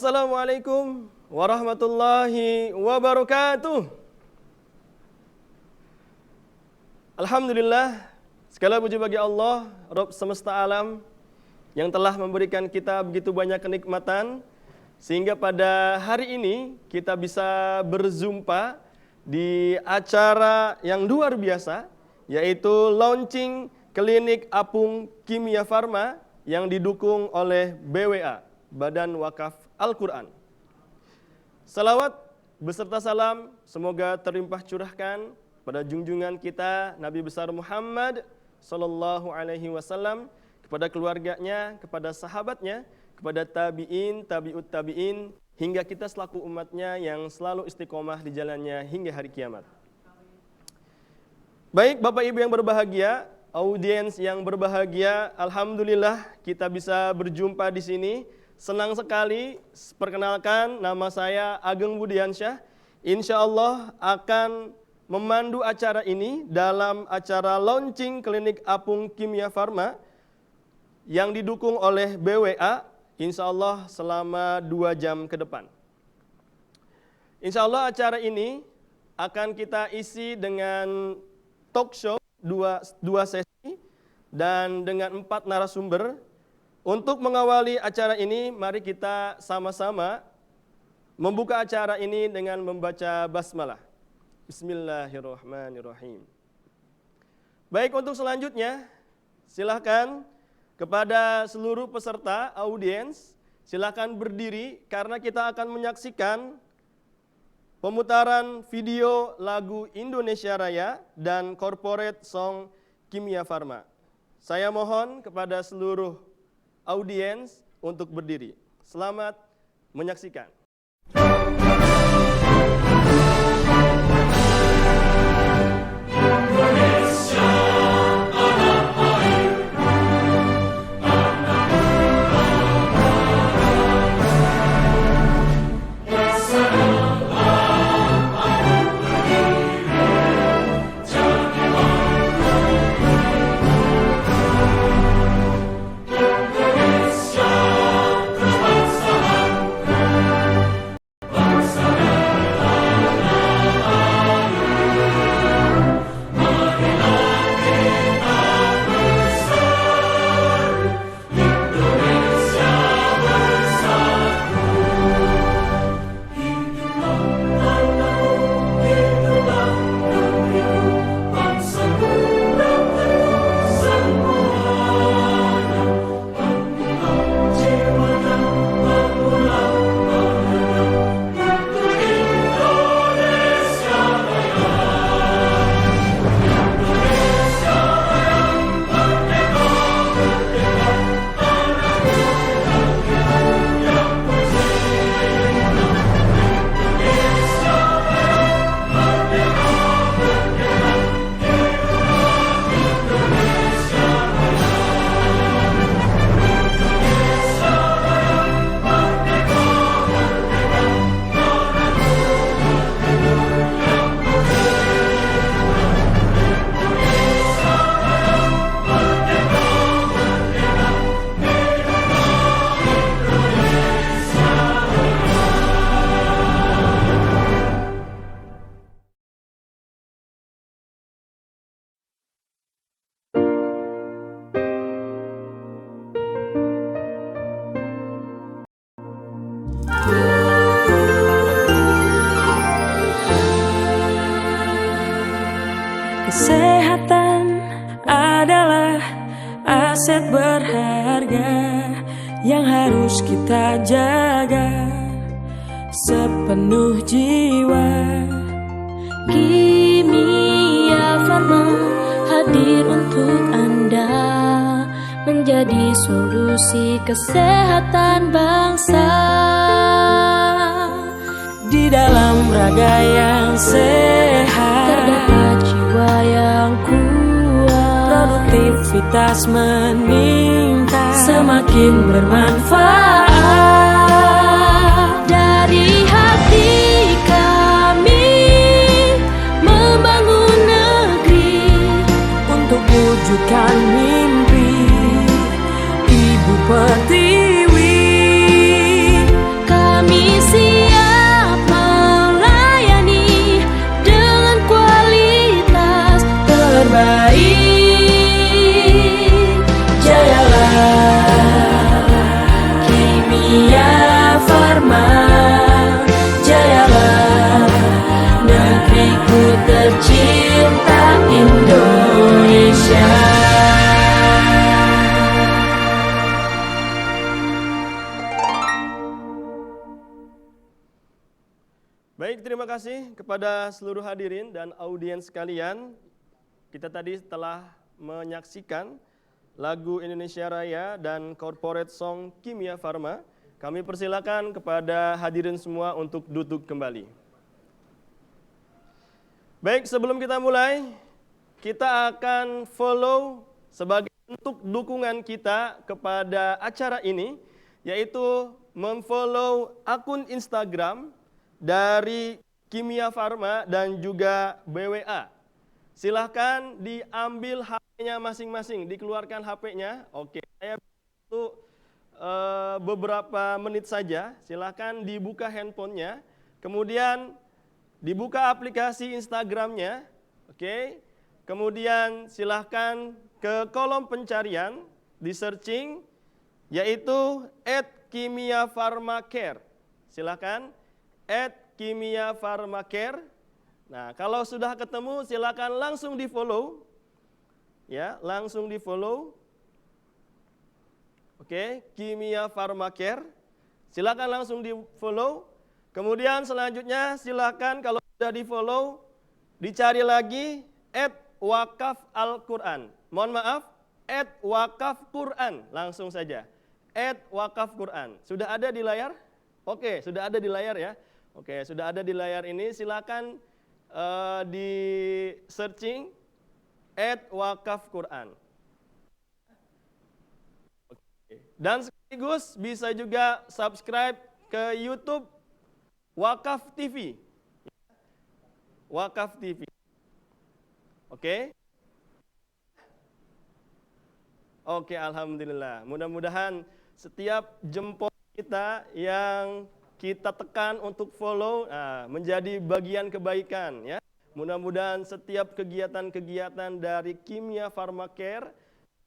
Assalamualaikum warahmatullahi wabarakatuh. Alhamdulillah, segala puji bagi Allah, Rabb semesta alam, yang telah memberikan kita begitu banyak kenikmatan, sehingga pada hari ini kita bisa berjumpa di acara yang luar biasa, yaitu launching klinik apung kimia farma yang didukung oleh BWA, Badan Wakaf Al-Quran. Salawat beserta salam semoga terlimpah curahkan pada junjungan kita Nabi besar Muhammad Sallallahu Alaihi Wasallam, kepada keluarganya, kepada sahabatnya, kepada tabi'in, tabi'ut tabi'in, hingga kita selaku umatnya yang selalu istiqomah di jalannya hingga hari kiamat. Baik Bapak Ibu yang berbahagia, audiens yang berbahagia, alhamdulillah kita bisa berjumpa di sini. Senang sekali. Perkenalkan, nama saya Ageng Budiansyah. Insya Allah akan memandu acara ini dalam acara launching klinik apung kimia farma yang didukung oleh BWA, insya Allah selama 2 jam ke depan. Insya Allah acara ini akan kita isi dengan talk show dua sesi dan dengan 4 narasumber. Untuk mengawali acara ini, mari kita sama-sama membuka acara ini dengan membaca basmalah. Bismillahirrahmanirrahim. Baik, untuk selanjutnya silakan kepada seluruh peserta audiens, silakan berdiri karena kita akan menyaksikan pemutaran video lagu Indonesia Raya dan corporate song Kimia Farma. Saya mohon kepada seluruh audiens untuk berdiri. Selamat menyaksikan. Kesehatan adalah aset berharga yang harus kita jaga sepenuh jiwa. Kimia Farma hadir untuk Anda, menjadi solusi kesehatan bangsa. Di dalam raga yang sehat terdapat jiwa yang kuat, produktivitas meningkat, semakin bermanfaat. Dari hati kami membangun negeri untuk wujudkan mimpi Ibu Pertiwi. Kami kasih kepada seluruh hadirin dan audiens sekalian. Kita tadi telah menyaksikan lagu Indonesia Raya dan corporate song Kimia Farma. Kami persilakan kepada hadirin semua untuk duduk kembali. Baik, sebelum kita mulai, kita akan follow sebagai bentuk dukungan kita kepada acara ini, yaitu memfollow akun Instagram dari Kimia Farma dan juga BWA. Silahkan diambil HP-nya masing-masing, dikeluarkan HP-nya. Oke, saya itu beberapa menit saja. Silahkan dibuka handphonenya, kemudian dibuka aplikasi Instagramnya. Oke, kemudian silahkan ke kolom pencarian, di searching, yaitu @KimiaFarmaCare. Silahkan @KimiaFarmaCare. Nah, kalau sudah ketemu silakan langsung di follow. Ya, langsung di follow. Oke, Kimia Farmacare. Silakan langsung di follow. Kemudian selanjutnya silakan kalau sudah di follow, dicari lagi @wakafalquran. Mohon maaf, @wakafquran. Langsung saja, @wakafquran. Sudah ada di layar? Oke, sudah ada di layar ya. Oke, sudah ada di layar ini. Silakan di searching @wakafquran. Dan sekaligus bisa juga subscribe ke YouTube Wakaf TV. Wakaf TV. Oke. Oke, alhamdulillah. Mudah-mudahan setiap jempol kita yang kita tekan untuk follow menjadi bagian kebaikan ya. Mudah-mudahan setiap kegiatan-kegiatan dari Kimia Farmacare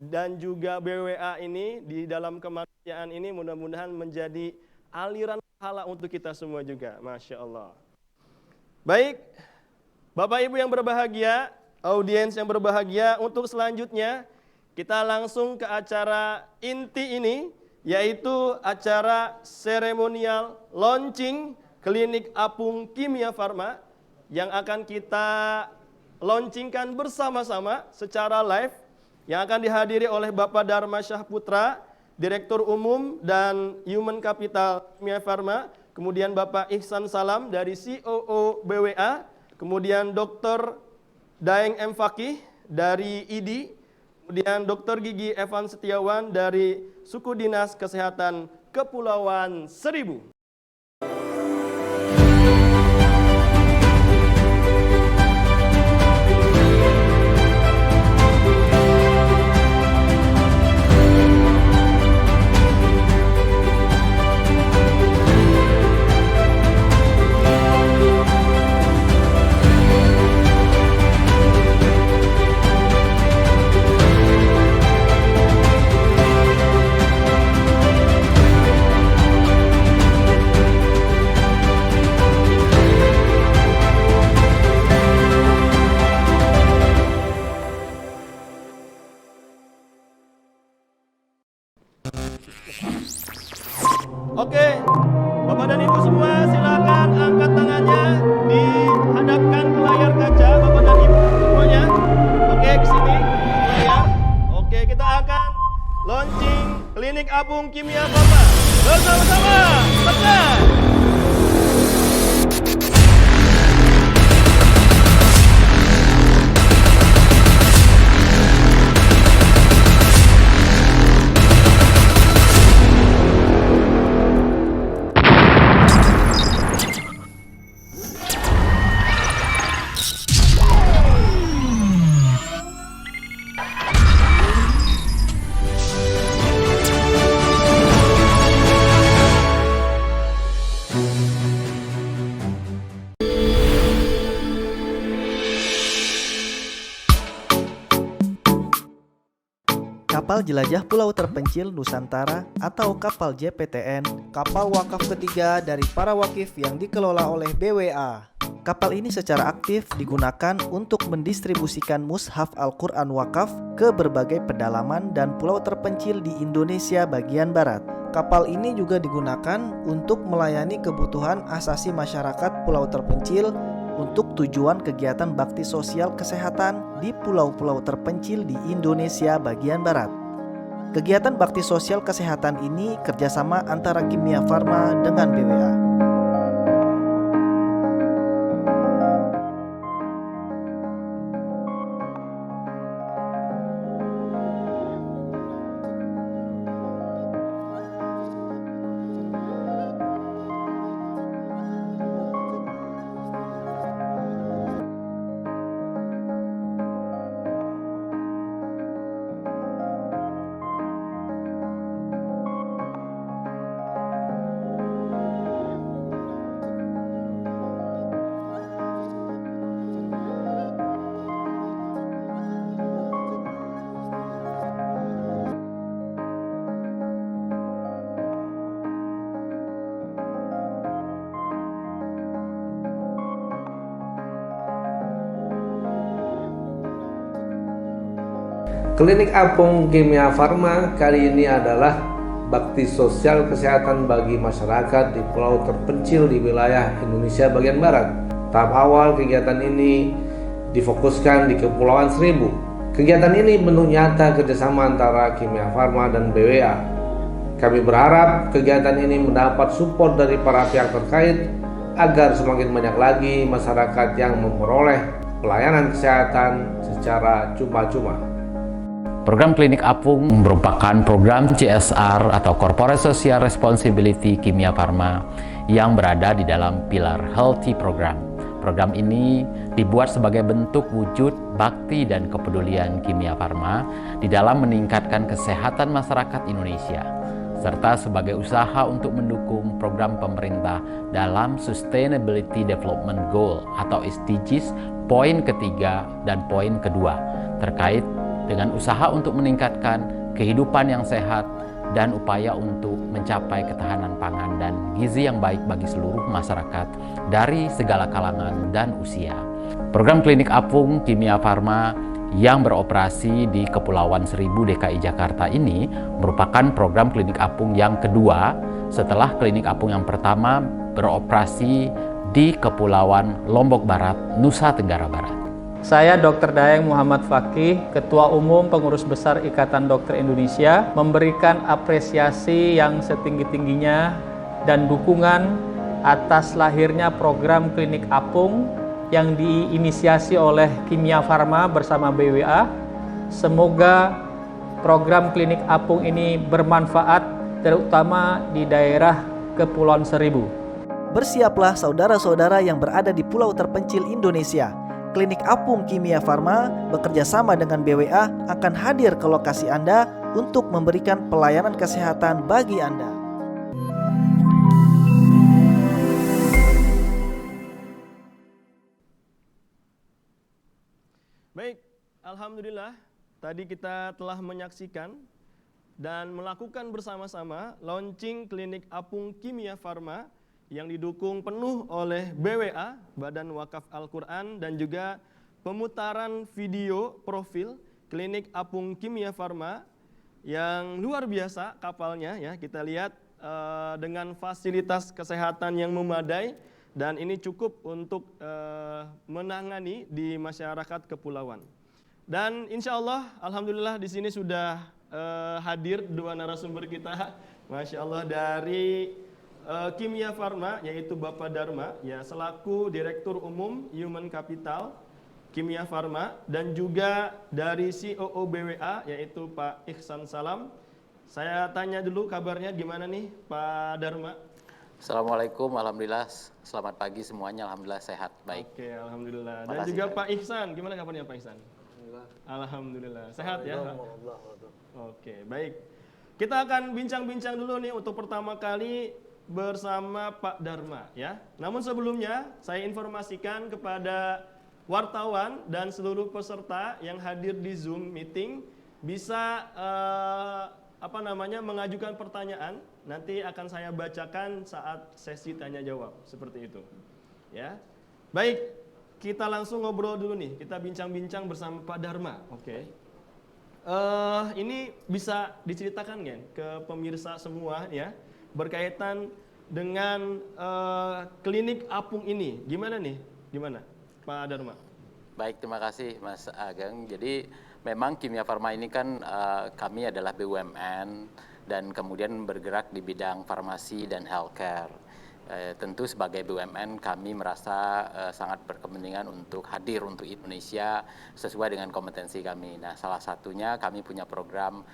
dan juga BWA ini di dalam kemanusiaan ini mudah-mudahan menjadi aliran pahala untuk kita semua juga. Masya Allah. Baik, Bapak Ibu yang berbahagia, audiens yang berbahagia, untuk selanjutnya kita langsung ke acara inti ini, yaitu acara seremonial launching Klinik Apung Kimia Farma yang akan kita launchingkan bersama-sama secara live, yang akan dihadiri oleh Bapak Dharma Syahputra, Direktur Umum dan Human Capital Kimia Farma, kemudian Bapak Ihsan Salam dari COO BWA, kemudian Dr. Daeng M. Fakih dari ID, kemudian Dr. Gigi Evan Setiawan dari Suku Dinas Kesehatan Kepulauan Seribu. Oke, Bapak dan Ibu semua silakan angkat tangannya, dihadapkan ke layar kaca, Bapak dan Ibu semuanya. Oke, ke sini, ke layar. Oke, kita akan launching Klinik Apung Kimia Farma bersama-sama. Tekan! Kapal Jelajah Pulau Terpencil Nusantara atau kapal JPTN, kapal wakaf ketiga dari para wakif yang dikelola oleh BWA. Kapal ini secara aktif digunakan untuk mendistribusikan mushaf Al-Quran wakaf ke berbagai pedalaman dan pulau terpencil di Indonesia bagian barat. Kapal ini juga digunakan untuk melayani kebutuhan asasi masyarakat pulau terpencil untuk tujuan kegiatan bakti sosial kesehatan di pulau-pulau terpencil di Indonesia bagian barat. Kegiatan bakti sosial kesehatan ini kerjasama antara Kimia Farma dengan BWA. Klinik Apung Kimia Farma kali ini adalah bakti sosial kesehatan bagi masyarakat di pulau terpencil di wilayah Indonesia bagian barat. Tahap awal kegiatan ini difokuskan di Kepulauan Seribu. Kegiatan ini bentuk nyata kerjasama antara Kimia Farma dan BWA. Kami berharap kegiatan ini mendapat support dari para pihak terkait agar semakin banyak lagi masyarakat yang memperoleh pelayanan kesehatan secara cuma-cuma. Program Klinik Apung merupakan program CSR atau Corporate Social Responsibility Kimia Farma yang berada di dalam pilar Healthy Program. Program ini dibuat sebagai bentuk wujud bakti dan kepedulian Kimia Farma di dalam meningkatkan kesehatan masyarakat Indonesia, serta sebagai usaha untuk mendukung program pemerintah dalam Sustainability Development Goal atau SDGs poin ketiga dan poin kedua terkait dengan usaha untuk meningkatkan kehidupan yang sehat dan upaya untuk mencapai ketahanan pangan dan gizi yang baik bagi seluruh masyarakat dari segala kalangan dan usia. Program Klinik Apung Kimia Farma yang beroperasi di Kepulauan Seribu DKI Jakarta ini merupakan program Klinik Apung yang kedua setelah Klinik Apung yang pertama beroperasi di Kepulauan Lombok Barat, Nusa Tenggara Barat. Saya Dr. Daeng Muhammad Fakih, Ketua Umum Pengurus Besar Ikatan Dokter Indonesia, memberikan apresiasi yang setinggi-tingginya dan dukungan atas lahirnya program Klinik Apung yang diinisiasi oleh Kimia Farma bersama BWA. Semoga program Klinik Apung ini bermanfaat, terutama di daerah Kepulauan Seribu. Bersiaplah saudara-saudara yang berada di pulau terpencil Indonesia. Klinik Apung Kimia Farma bekerja sama dengan BWA akan hadir ke lokasi Anda untuk memberikan pelayanan kesehatan bagi Anda. Baik, alhamdulillah tadi kita telah menyaksikan dan melakukan bersama-sama launching Klinik Apung Kimia Farma yang didukung penuh oleh BWA, Badan Wakaf Al-Quran, dan juga pemutaran video profil Klinik Apung Kimia Farma yang luar biasa kapalnya ya. Kita lihat dengan fasilitas kesehatan yang memadai dan ini cukup untuk menangani di masyarakat kepulauan. Dan insya Allah, alhamdulillah di sini sudah hadir dua narasumber kita, Masya Allah, dari Kimia Farma, yaitu Bapak Dharma ya, selaku Direktur Umum Human Capital Kimia Farma, dan juga dari COO BWA yaitu Pak Ihsan Salam. Saya tanya dulu kabarnya gimana nih Pak Dharma? Assalamualaikum, alhamdulillah, selamat pagi semuanya, alhamdulillah sehat, baik. Oke, alhamdulillah. Dan Makasih, juga Pak. Pak Ihsan, gimana kabarnya Pak Ihsan? Alhamdulillah, sehat ya? Oke, baik. Kita akan bincang-bincang dulu nih untuk pertama kali bersama Pak Dharma ya. Namun sebelumnya saya informasikan kepada wartawan dan seluruh peserta yang hadir di Zoom meeting bisa mengajukan pertanyaan, nanti akan saya bacakan saat sesi tanya jawab seperti itu. Ya. Baik, kita langsung ngobrol dulu nih. Kita bincang-bincang bersama Pak Dharma. Oke. ini bisa diceritakan kan ke pemirsa semua ya berkaitan dengan klinik apung ini. Gimana nih? Gimana Pak Dharma? Baik, terima kasih Mas Ageng. Jadi memang Kimia Farma ini kan kami adalah BUMN dan kemudian bergerak di bidang farmasi dan healthcare. Tentu sebagai BUMN kami merasa sangat berkepentingan untuk hadir untuk Indonesia sesuai dengan kompetensi kami. Nah, salah satunya kami punya program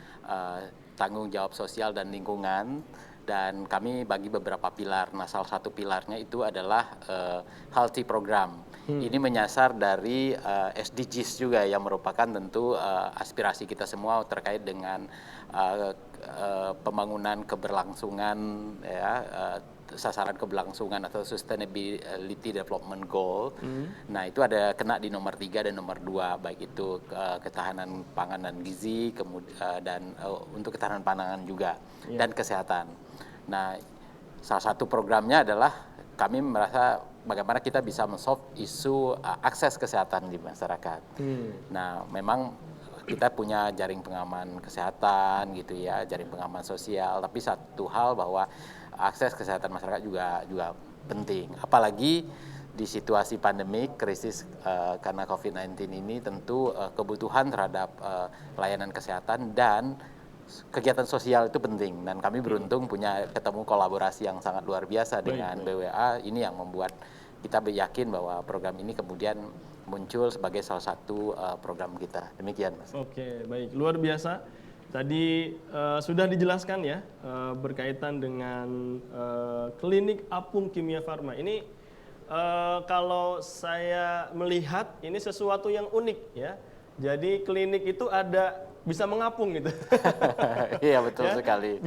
tanggung jawab sosial dan lingkungan. Dan kami bagi beberapa pilar. Nah, salah satu pilarnya itu adalah Healthy Program. Ini menyasar dari SDGs juga yang merupakan tentu aspirasi kita semua terkait dengan pembangunan keberlangsungan, ya, sasaran keberlangsungan atau Sustainability Development Goal. Nah, itu ada kena di nomor 3 dan nomor 2, baik itu ketahanan pangan dan gizi, dan untuk ketahanan pangan juga, dan kesehatan. Nah, salah satu programnya adalah kami merasa bagaimana kita bisa men-solve isu akses kesehatan di masyarakat. Nah, memang kita punya jaring pengaman kesehatan gitu ya, jaring pengaman sosial, tapi satu hal bahwa akses kesehatan masyarakat juga penting. Apalagi di situasi pandemik, krisis karena COVID-19 ini tentu kebutuhan terhadap layanan kesehatan dan kegiatan sosial itu penting, dan kami beruntung punya ketemu kolaborasi yang sangat luar biasa dengan BWA. Ini yang membuat kita yakin bahwa program ini kemudian muncul sebagai salah satu program kita. Demikian, Mas. Oke, baik, luar biasa. Tadi sudah dijelaskan ya berkaitan dengan klinik apung Kimia Farma. Ini kalau saya melihat ini sesuatu yang unik ya. Jadi klinik itu bisa mengapung gitu. Iya, betul ya? sekali.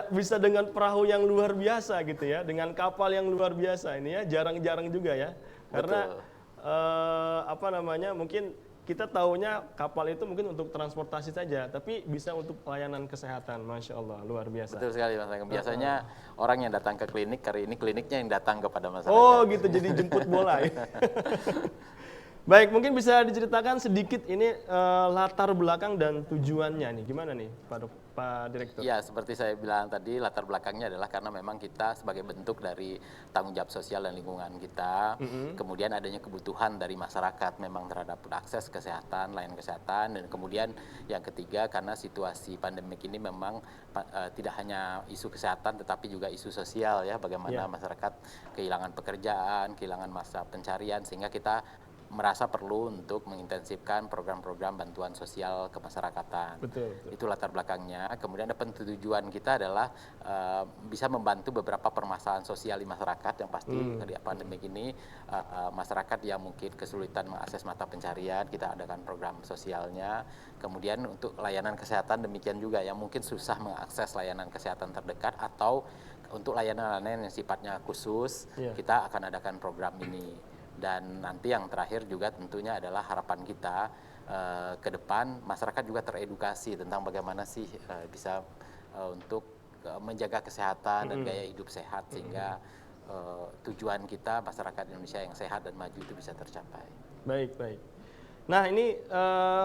Bisa dengan perahu yang luar biasa gitu ya, dengan kapal yang luar biasa ini ya, jarang-jarang juga ya. Karena mungkin kita taunya kapal itu mungkin untuk transportasi saja, tapi bisa untuk pelayanan kesehatan. Masya Allah, luar biasa. Betul sekali, Mas Ageng. Biasanya orang yang datang ke klinik, kali ini kliniknya yang datang kepada masyarakat. Oh gitu, jadi jemput bola ya. Baik, mungkin bisa diceritakan sedikit ini latar belakang dan tujuannya nih, gimana nih Pak Direktur? Ya, seperti saya bilang tadi, latar belakangnya adalah karena memang kita sebagai bentuk dari tanggung jawab sosial dan lingkungan kita, kemudian adanya kebutuhan dari masyarakat memang terhadap akses kesehatan, layanan kesehatan, dan kemudian yang ketiga karena situasi pandemik ini memang tidak hanya isu kesehatan tetapi juga isu sosial ya, bagaimana masyarakat kehilangan pekerjaan, kehilangan masa pencarian, sehingga kita merasa perlu untuk mengintensifkan program-program bantuan sosial kemasyarakatan. Betul. Itu latar belakangnya. Kemudian ada tujuan kita adalah bisa membantu beberapa permasalahan sosial di masyarakat yang pasti di pandemik ini masyarakat yang mungkin kesulitan mengakses mata pencarian, kita adakan program sosialnya. Kemudian untuk layanan kesehatan demikian juga yang mungkin susah mengakses layanan kesehatan terdekat atau untuk layanan-layanan yang sifatnya khusus, kita akan adakan program ini. Dan nanti yang terakhir juga tentunya adalah harapan kita ke depan masyarakat juga teredukasi tentang bagaimana sih bisa untuk menjaga kesehatan dan gaya hidup sehat sehingga tujuan kita masyarakat Indonesia yang sehat dan maju itu bisa tercapai. Baik, baik. Nah ini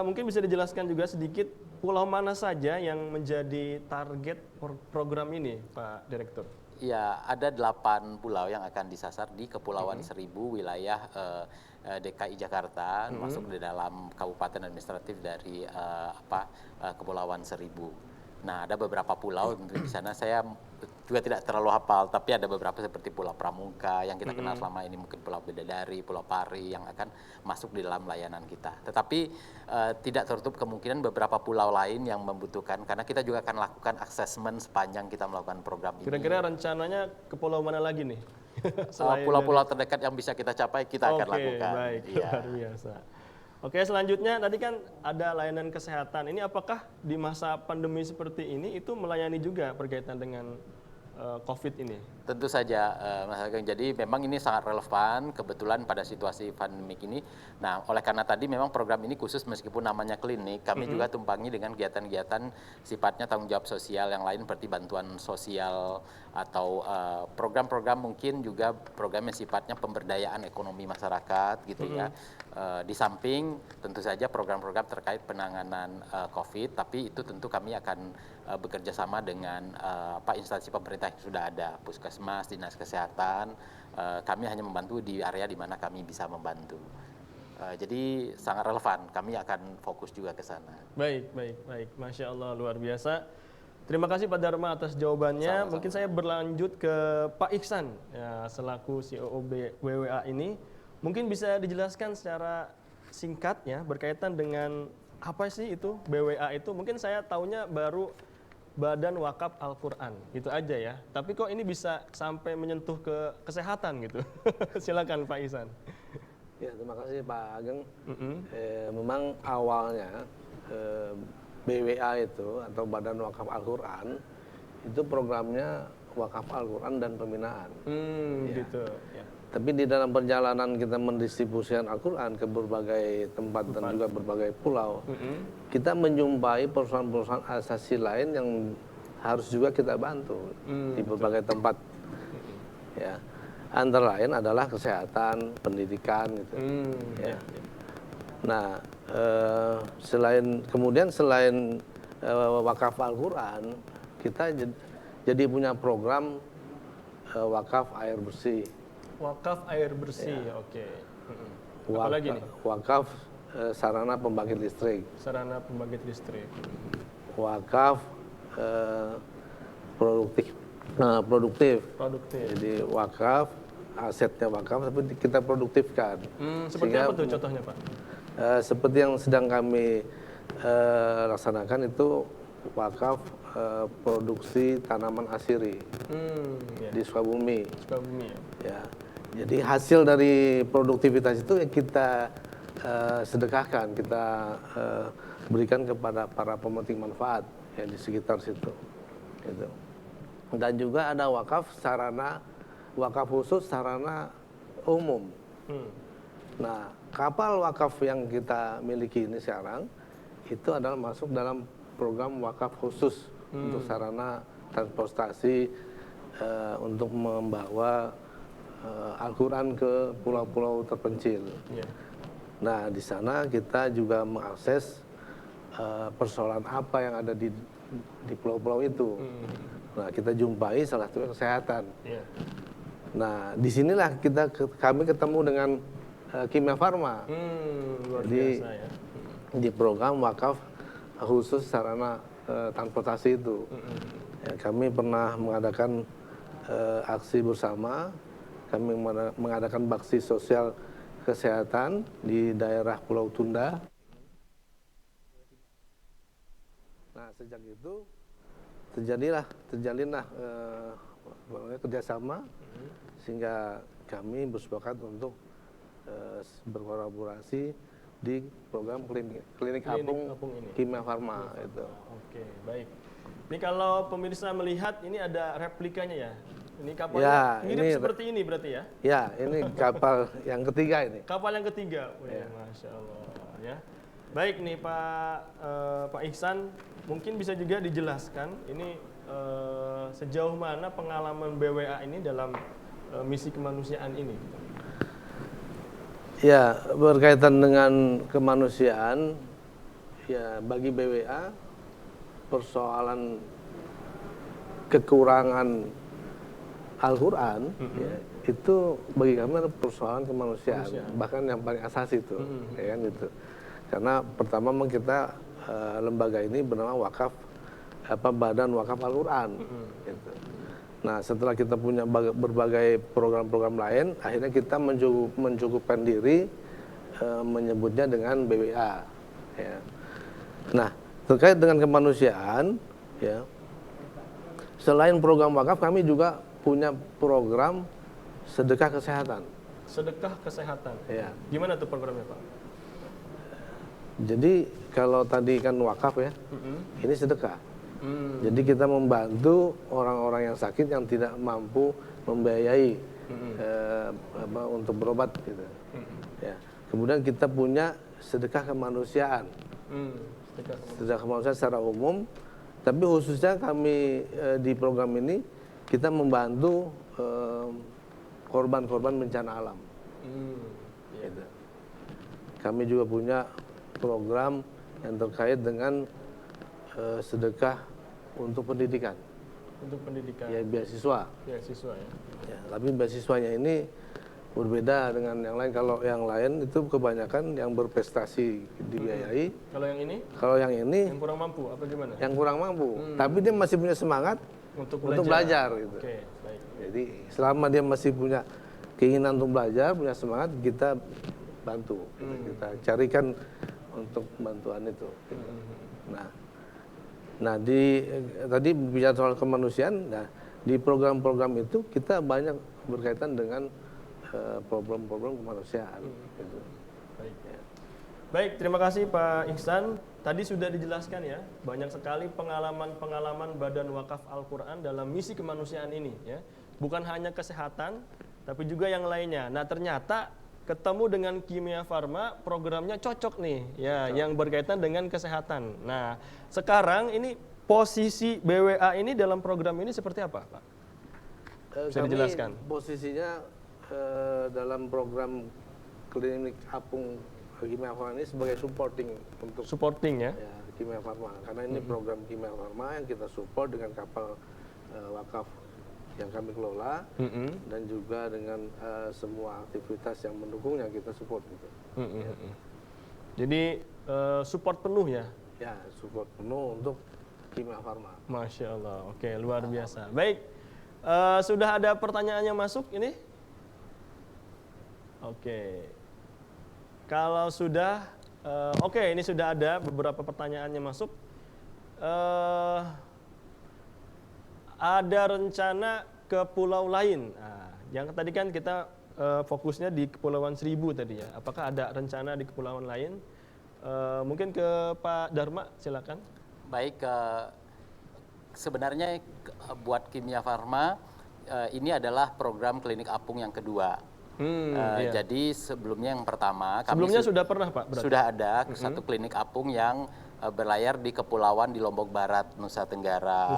mungkin bisa dijelaskan juga sedikit pulau mana saja yang menjadi target program ini Pak Direktur? Ya, ada 8 pulau yang akan disasar di Kepulauan Seribu, wilayah DKI Jakarta, masuk di dalam kabupaten administratif dari Kepulauan Seribu. Nah, ada beberapa pulau di sana saya juga tidak terlalu hafal, tapi ada beberapa seperti Pulau Pramuka yang kita kenal selama ini, mungkin Pulau Bidadari, Pulau Pari yang akan masuk di dalam layanan kita. Tetapi tidak tertutup kemungkinan beberapa pulau lain yang membutuhkan, karena kita juga akan lakukan assessment sepanjang kita melakukan program ini. Kira-kira rencananya ke pulau mana lagi nih? Pulau-pulau terdekat yang bisa kita capai kita akan lakukan. Oke, baik, luar biasa. Oke, selanjutnya tadi kan ada layanan kesehatan. Ini apakah di masa pandemi seperti ini itu melayani juga berkaitan dengan COVID ini? Tentu saja, Mas Ageng. Jadi memang ini sangat relevan kebetulan pada situasi pandemik ini. Nah, oleh karena tadi memang program ini khusus meskipun namanya klinik, kami juga tumpangi dengan kegiatan-kegiatan sifatnya tanggung jawab sosial yang lain seperti bantuan sosial atau program-program mungkin juga program yang sifatnya pemberdayaan ekonomi masyarakat gitu ya. Di samping tentu saja program-program terkait penanganan COVID, tapi itu tentu kami akan bekerja sama dengan instansi pemerintah yang sudah ada, Puskesmas, Dinas Kesehatan. Kami hanya membantu di area di mana kami bisa membantu. Jadi sangat relevan, kami akan fokus juga ke sana. Baik. Masya Allah, luar biasa. Terima kasih Pak Dharma atas jawabannya. Sama-sama. Mungkin saya berlanjut ke Pak Iksan, ya, selaku CEO BWA ini. Mungkin bisa dijelaskan secara singkat ya, berkaitan dengan apa sih itu BWA itu. Mungkin saya taunya baru Badan Wakaf Al-Quran, gitu aja ya. Tapi kok ini bisa sampai menyentuh ke kesehatan gitu. Silakan Pak Iksan. Ya, terima kasih Pak Ageng. Memang awalnya BWA itu atau Badan Wakaf Al-Quran itu programnya Wakaf Al-Quran dan pembinaan. Gitu. Ya. Tapi di dalam perjalanan kita mendistribusikan Al-Quran ke berbagai tempat dan juga berbagai pulau, kita menjumpai perusahaan-perusahaan asasi lain yang harus juga kita bantu di berbagai tempat. Ya, antara lain adalah kesehatan, pendidikan, gitu. Ya. Nah, selain wakaf Al-Quran, kita jadi punya program wakaf air bersih. Wakaf air bersih, Ya. oke. Apalagi nih? Wakaf sarana pembangkit listrik. Sarana pembangkit listrik. Wakaf produktif. Jadi wakaf, asetnya wakaf tapi kita produktifkan. Seperti Sehingga, apa tuh contohnya Pak? Seperti yang sedang kami laksanakan itu wakaf produksi tanaman asiri di Sukabumi. Ya. Jadi hasil dari produktivitas itu yang kita sedekahkan, kita berikan kepada para pemetik manfaat ya di sekitar situ. Gitu. Dan juga ada wakaf khusus sarana umum. Nah, kapal wakaf yang kita miliki ini sekarang itu adalah masuk dalam program wakaf khusus untuk sarana transportasi untuk membawa Al-Quran ke pulau-pulau terpencil. Nah, di sana kita juga mengakses persoalan apa yang ada di pulau-pulau itu. Nah, kita jumpai salah satunya kesehatan. Nah, disinilah kami ketemu dengan Kimia Farma. Luar Jadi biasa ya. di program wakaf khusus sarana transportasi itu, ya, kami pernah mengadakan aksi bersama. Kami mengadakan bakti sosial kesehatan di daerah Pulau Tunda. Nah, sejak itu terjalinlah kerjasama sehingga kami bersepakat untuk berkolaborasi di program klinik apung Kimia Farma itu. Oke, baik. Ini kalau pemirsa melihat ini ada replikanya ya. Ini kapalnya Ya, mirip ini seperti ini berarti ya? Ya, ini kapal yang ketiga ini. Kapal yang ketiga, Masya Allah ya. Baik nih Pak Iksan, mungkin bisa juga dijelaskan ini sejauh mana pengalaman BWA ini dalam misi kemanusiaan ini? Ya, berkaitan dengan kemanusiaan, ya bagi BWA persoalan kekurangan Al-Quran ya, itu bagi kami adalah persoalan kemanusiaan, bahkan yang paling asasi itu, ya kan gitu. Karena pertama memang kita lembaga ini bernama Badan Wakaf Al-Quran. Gitu. Nah, setelah kita punya berbagai program-program lain, akhirnya kita mencukupkan diri menyebutnya dengan BWA. Ya. Nah, terkait dengan kemanusiaan, ya, selain program wakaf, kami juga punya program sedekah kesehatan. Sedekah kesehatan. Ya. Gimana tuh programnya Pak? Jadi kalau tadi kan wakaf ya, ini sedekah. Jadi kita membantu orang-orang yang sakit yang tidak mampu membiayai untuk berobat gitu. Ya. Kemudian kita punya sedekah kemanusiaan. Sedekah kemanusiaan secara umum, tapi khususnya kami di program ini kita membantu korban-korban bencana alam. Gitu. Kami juga punya program yang terkait dengan sedekah untuk pendidikan. Untuk pendidikan. Ya, beasiswa. Beasiswa ya. Ya, tapi beasiswanya ini berbeda dengan yang lain. Kalau yang lain itu kebanyakan yang berprestasi dibiayai. Kalau yang ini? Kalau yang ini Yang kurang mampu apa gimana? yang kurang mampu. Tapi dia masih punya semangat untuk belajar gitu. Oke, baik. Jadi selama dia masih punya keinginan untuk belajar, punya semangat, kita bantu. Kita carikan untuk bantuan itu. Nah, tadi bicara soal kemanusiaan, nah di program-program itu kita banyak berkaitan dengan problem-problem kemanusiaan. Gitu. Baik. Baik, terima kasih Pak Ihsan. Tadi sudah dijelaskan ya, banyak sekali pengalaman-pengalaman Badan Wakaf Al-Quran dalam misi kemanusiaan ini ya. Bukan hanya kesehatan, tapi juga yang lainnya. Nah, ternyata ketemu dengan Kimia Farma, programnya cocok nih ya, yang berkaitan dengan kesehatan. Nah, sekarang ini posisi BWA ini dalam program ini seperti apa, Pak? Bisa dijelaskan? Posisinya dalam program klinik apung Kimia Farma ini sebagai supporting ya, Kimia Farma, karena ini program Kimia Farma yang kita support dengan kapal wakaf yang kami kelola dan juga dengan semua aktivitas yang mendukungnya kita support gitu. Jadi support penuh ya? Ya, support penuh untuk Kimia Farma. Masya Allah, oke, luar biasa. Baik, sudah ada pertanyaan yang masuk ini? Oke, kalau sudah, oke, ini sudah ada beberapa pertanyaan yang masuk. Ada rencana ke pulau lain. Nah, yang tadi kan kita fokusnya di Kepulauan Seribu tadi ya. Apakah ada rencana di kepulauan lain? Mungkin ke Pak Dharma, silakan. Baik, sebenarnya buat Kimia Farma ini adalah program klinik apung yang kedua. Iya. Jadi sebelumnya yang pertama, sebelumnya sudah pernah Pak? Berarti? Sudah ada satu klinik apung yang berlayar di kepulauan di Lombok Barat, Nusa Tenggara.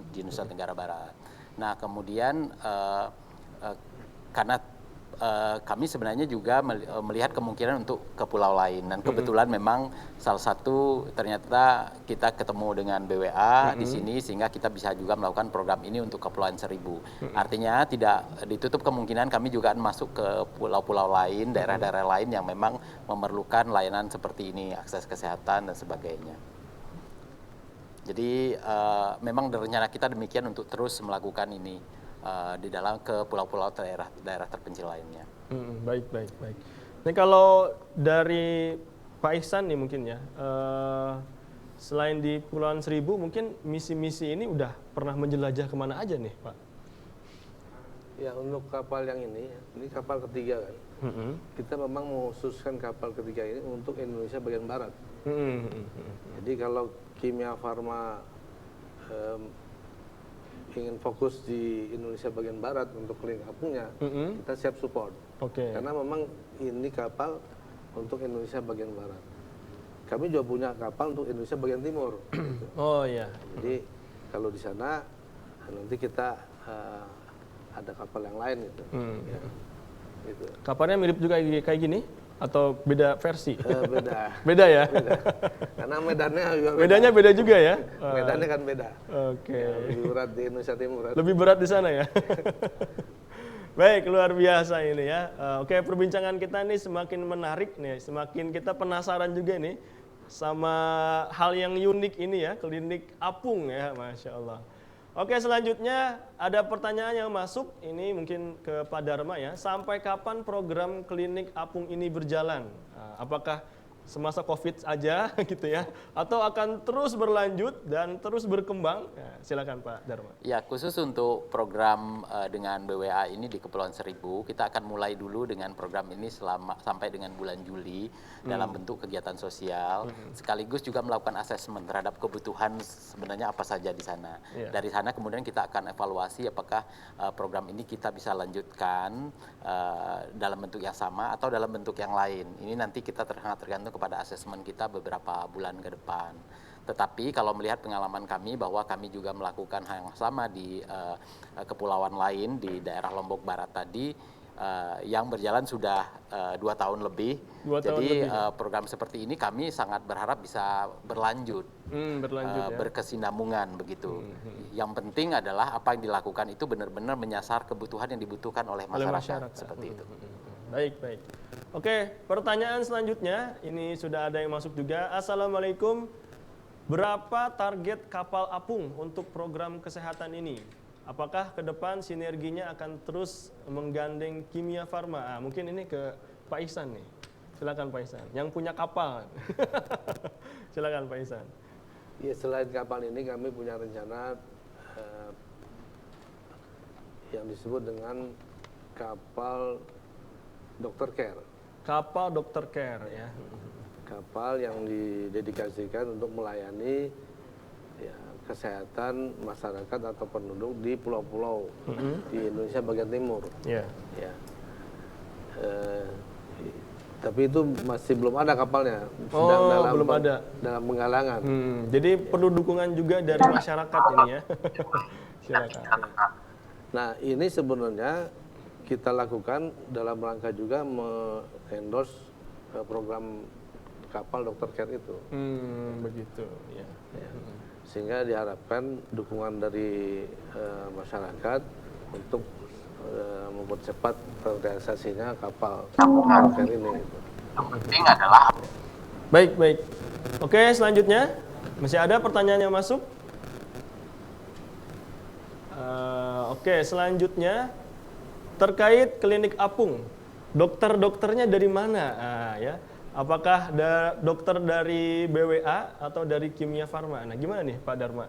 Di Nusa Tenggara Barat. Nah, kemudian karena kami sebenarnya juga melihat kemungkinan untuk ke pulau lain, dan kebetulan memang salah satu ternyata kita ketemu dengan BWA di sini sehingga kita bisa juga melakukan program ini untuk Kepulauan Seribu. Artinya tidak ditutup kemungkinan kami juga akan masuk ke pulau-pulau lain, daerah-daerah lain yang memang memerlukan layanan seperti ini, akses kesehatan dan sebagainya. Jadi memang rencana kita demikian untuk terus melakukan ini di dalam ke pulau-pulau daerah terpencil lainnya. Baik. Ini kalau dari Pak Ihsan nih mungkin ya, selain di Kepulauan Seribu, mungkin misi-misi ini udah pernah menjelajah kemana aja nih Pak? Ya, untuk kapal yang ini kapal ketiga kan. Kita memang mengkhususkan kapal ketiga ini untuk Indonesia bagian barat. Jadi kalau Kimia Farma ingin fokus di Indonesia bagian barat untuk klinik apungnya, kita siap support. Karena memang ini kapal untuk Indonesia bagian barat. Kami juga punya kapal untuk Indonesia bagian timur. Oh iya. Jadi kalau di sana nanti kita ada kapal yang lain gitu. Ya, gitu. Kapalnya mirip juga kayak gini atau beda versi? Beda. Beda ya? Beda. Karena medannya juga beda. Bedanya beda juga ya? Medannya kan beda. Oke. Ya, lebih berat di Indonesia Timur. Lebih berat di sana ya? Baik, luar biasa ini ya. Oke, perbincangan kita ini semakin menarik nih, semakin kita penasaran juga nih sama hal yang unik ini ya, klinik apung ya, Masya Allah. Oke, selanjutnya ada pertanyaan yang masuk, ini mungkin ke Pak Dharma ya. Sampai kapan program klinik apung ini berjalan? Apakah semasa COVID aja gitu ya, atau akan terus berlanjut dan terus berkembang? Ya, silakan Pak Dharma. Ya, khusus untuk program dengan BWA ini di Kepulauan Seribu, kita akan mulai dulu dengan program ini sampai dengan bulan Juli dalam bentuk kegiatan sosial, sekaligus juga melakukan asesmen terhadap kebutuhan sebenarnya apa saja di sana. Dari sana kemudian kita akan evaluasi apakah program ini kita bisa lanjutkan dalam bentuk yang sama atau dalam bentuk yang lain. Ini nanti kita tergantung kepada asesmen kita beberapa bulan ke depan. Tetapi kalau melihat pengalaman kami bahwa kami juga melakukan hal yang sama di kepulauan lain di daerah Lombok Barat tadi, yang berjalan sudah 2 tahun lebih. Jadi program seperti ini kami sangat berharap bisa berlanjut, berkesinambungan begitu. Yang penting adalah apa yang dilakukan itu benar-benar menyasar kebutuhan yang dibutuhkan oleh masyarakat. Seperti itu. Baik. Oke, pertanyaan selanjutnya, ini sudah ada yang masuk juga. Assalamualaikum, berapa target kapal apung untuk program kesehatan ini? Apakah ke depan sinerginya akan terus menggandeng Kimia Farma? Mungkin ini ke Pak Ihsan nih. Silakan Pak Ihsan, yang punya kapal. Silakan Pak Ihsan. Ya, selain kapal ini kami punya rencana yang disebut dengan kapal Dr. Care. Kapal Dr. Care ya. Kapal yang didedikasikan untuk melayani ya, kesehatan masyarakat atau penduduk di pulau-pulau di Indonesia bagian timur. Ya. Tapi itu masih belum ada kapalnya, sedang dalam penggalangan. Jadi perlu dukungan juga dari masyarakat ini ya. Silakan. Nah, ini sebenarnya kita lakukan dalam rangka juga me-endorse program kapal Dr. Care itu. Begitu, ya. Sehingga diharapkan dukungan dari masyarakat untuk mempercepat terrealisasinya kapal Dr. Care ini. Yang penting adalah Baik. Oke, selanjutnya masih ada pertanyaan yang masuk? Oke, selanjutnya terkait klinik apung, dokter-dokternya dari mana? Ya, apakah dokter dari BWA atau dari Kimia Farma? Nah, gimana nih Pak Dharma?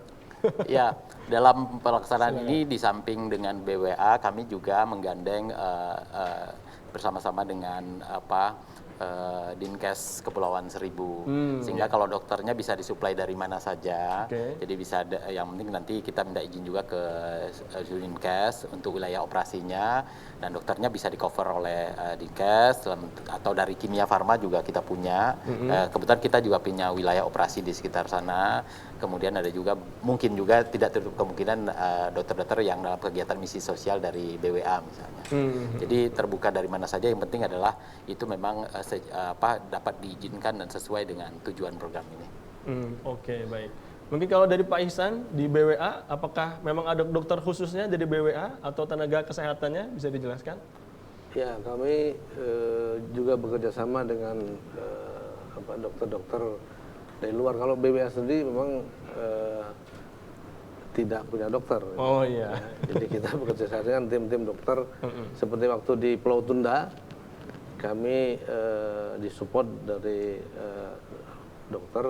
Ya, dalam pelaksanaan ini di samping dengan BWA, kami juga menggandeng bersama-sama dengan Dinkes Kepulauan Seribu, sehingga kalau dokternya bisa disuplai dari mana saja. Jadi bisa yang penting nanti kita minta izin juga ke Dinkes untuk wilayah operasinya, dan dokternya bisa di cover oleh Dinkes atau dari Kimia Farma juga kita punya. Kebetulan kita juga punya wilayah operasi di sekitar sana. Kemudian ada juga mungkin juga tidak tertutup kemungkinan dokter-dokter yang dalam kegiatan misi sosial dari BWA misalnya. Jadi terbuka dari mana saja, yang penting adalah itu memang dapat diizinkan dan sesuai dengan tujuan program ini. Oke, baik. Mungkin kalau dari Pak Ihsan di BWA, apakah memang ada dokter khususnya dari BWA atau tenaga kesehatannya, bisa dijelaskan? Ya, kami juga bekerja sama dengan dokter-dokter dari luar. Kalau BWA sendiri memang tidak punya dokter. Oh iya. Jadi kita bekerja sama dengan tim-tim dokter. Seperti waktu di Pulau Tunda, kami disupport dari dokter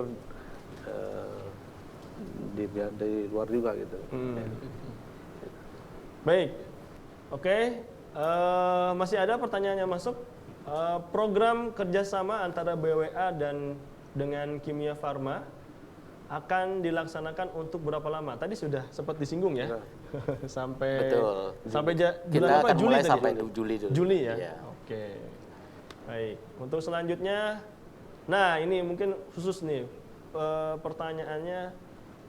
dari luar juga gitu. Baik, oke. Masih ada pertanyaan yang masuk. Program kerjasama antara BWA dan dengan Kimia Farma akan dilaksanakan untuk berapa lama? Tadi sudah sempat disinggung ya. sampai kita akan Juli mulai tadi? sampai Juli dulu. Juli ya. Iya. Oke. Baik. Untuk selanjutnya, nah ini mungkin khusus nih pertanyaannya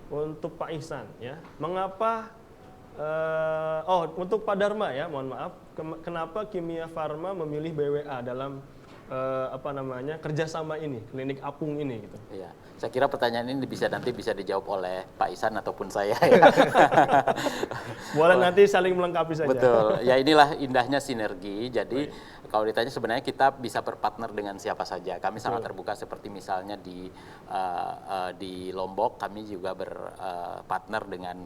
untuk Pak Ihsan ya. Mengapa untuk Pak Dharma ya, mohon maaf. Kenapa Kimia Farma memilih BWA dalam kerjasama ini, klinik apung ini gitu? Iya, saya kira pertanyaan ini nanti bisa dijawab oleh Pak Ihsan ataupun saya. Ya. Boleh nanti saling melengkapi saja. Betul, ya inilah indahnya sinergi. Jadi kalau ditanya sebenarnya kita bisa berpartner dengan siapa saja. Kami sangat terbuka, seperti misalnya di Lombok kami juga berpartner dengan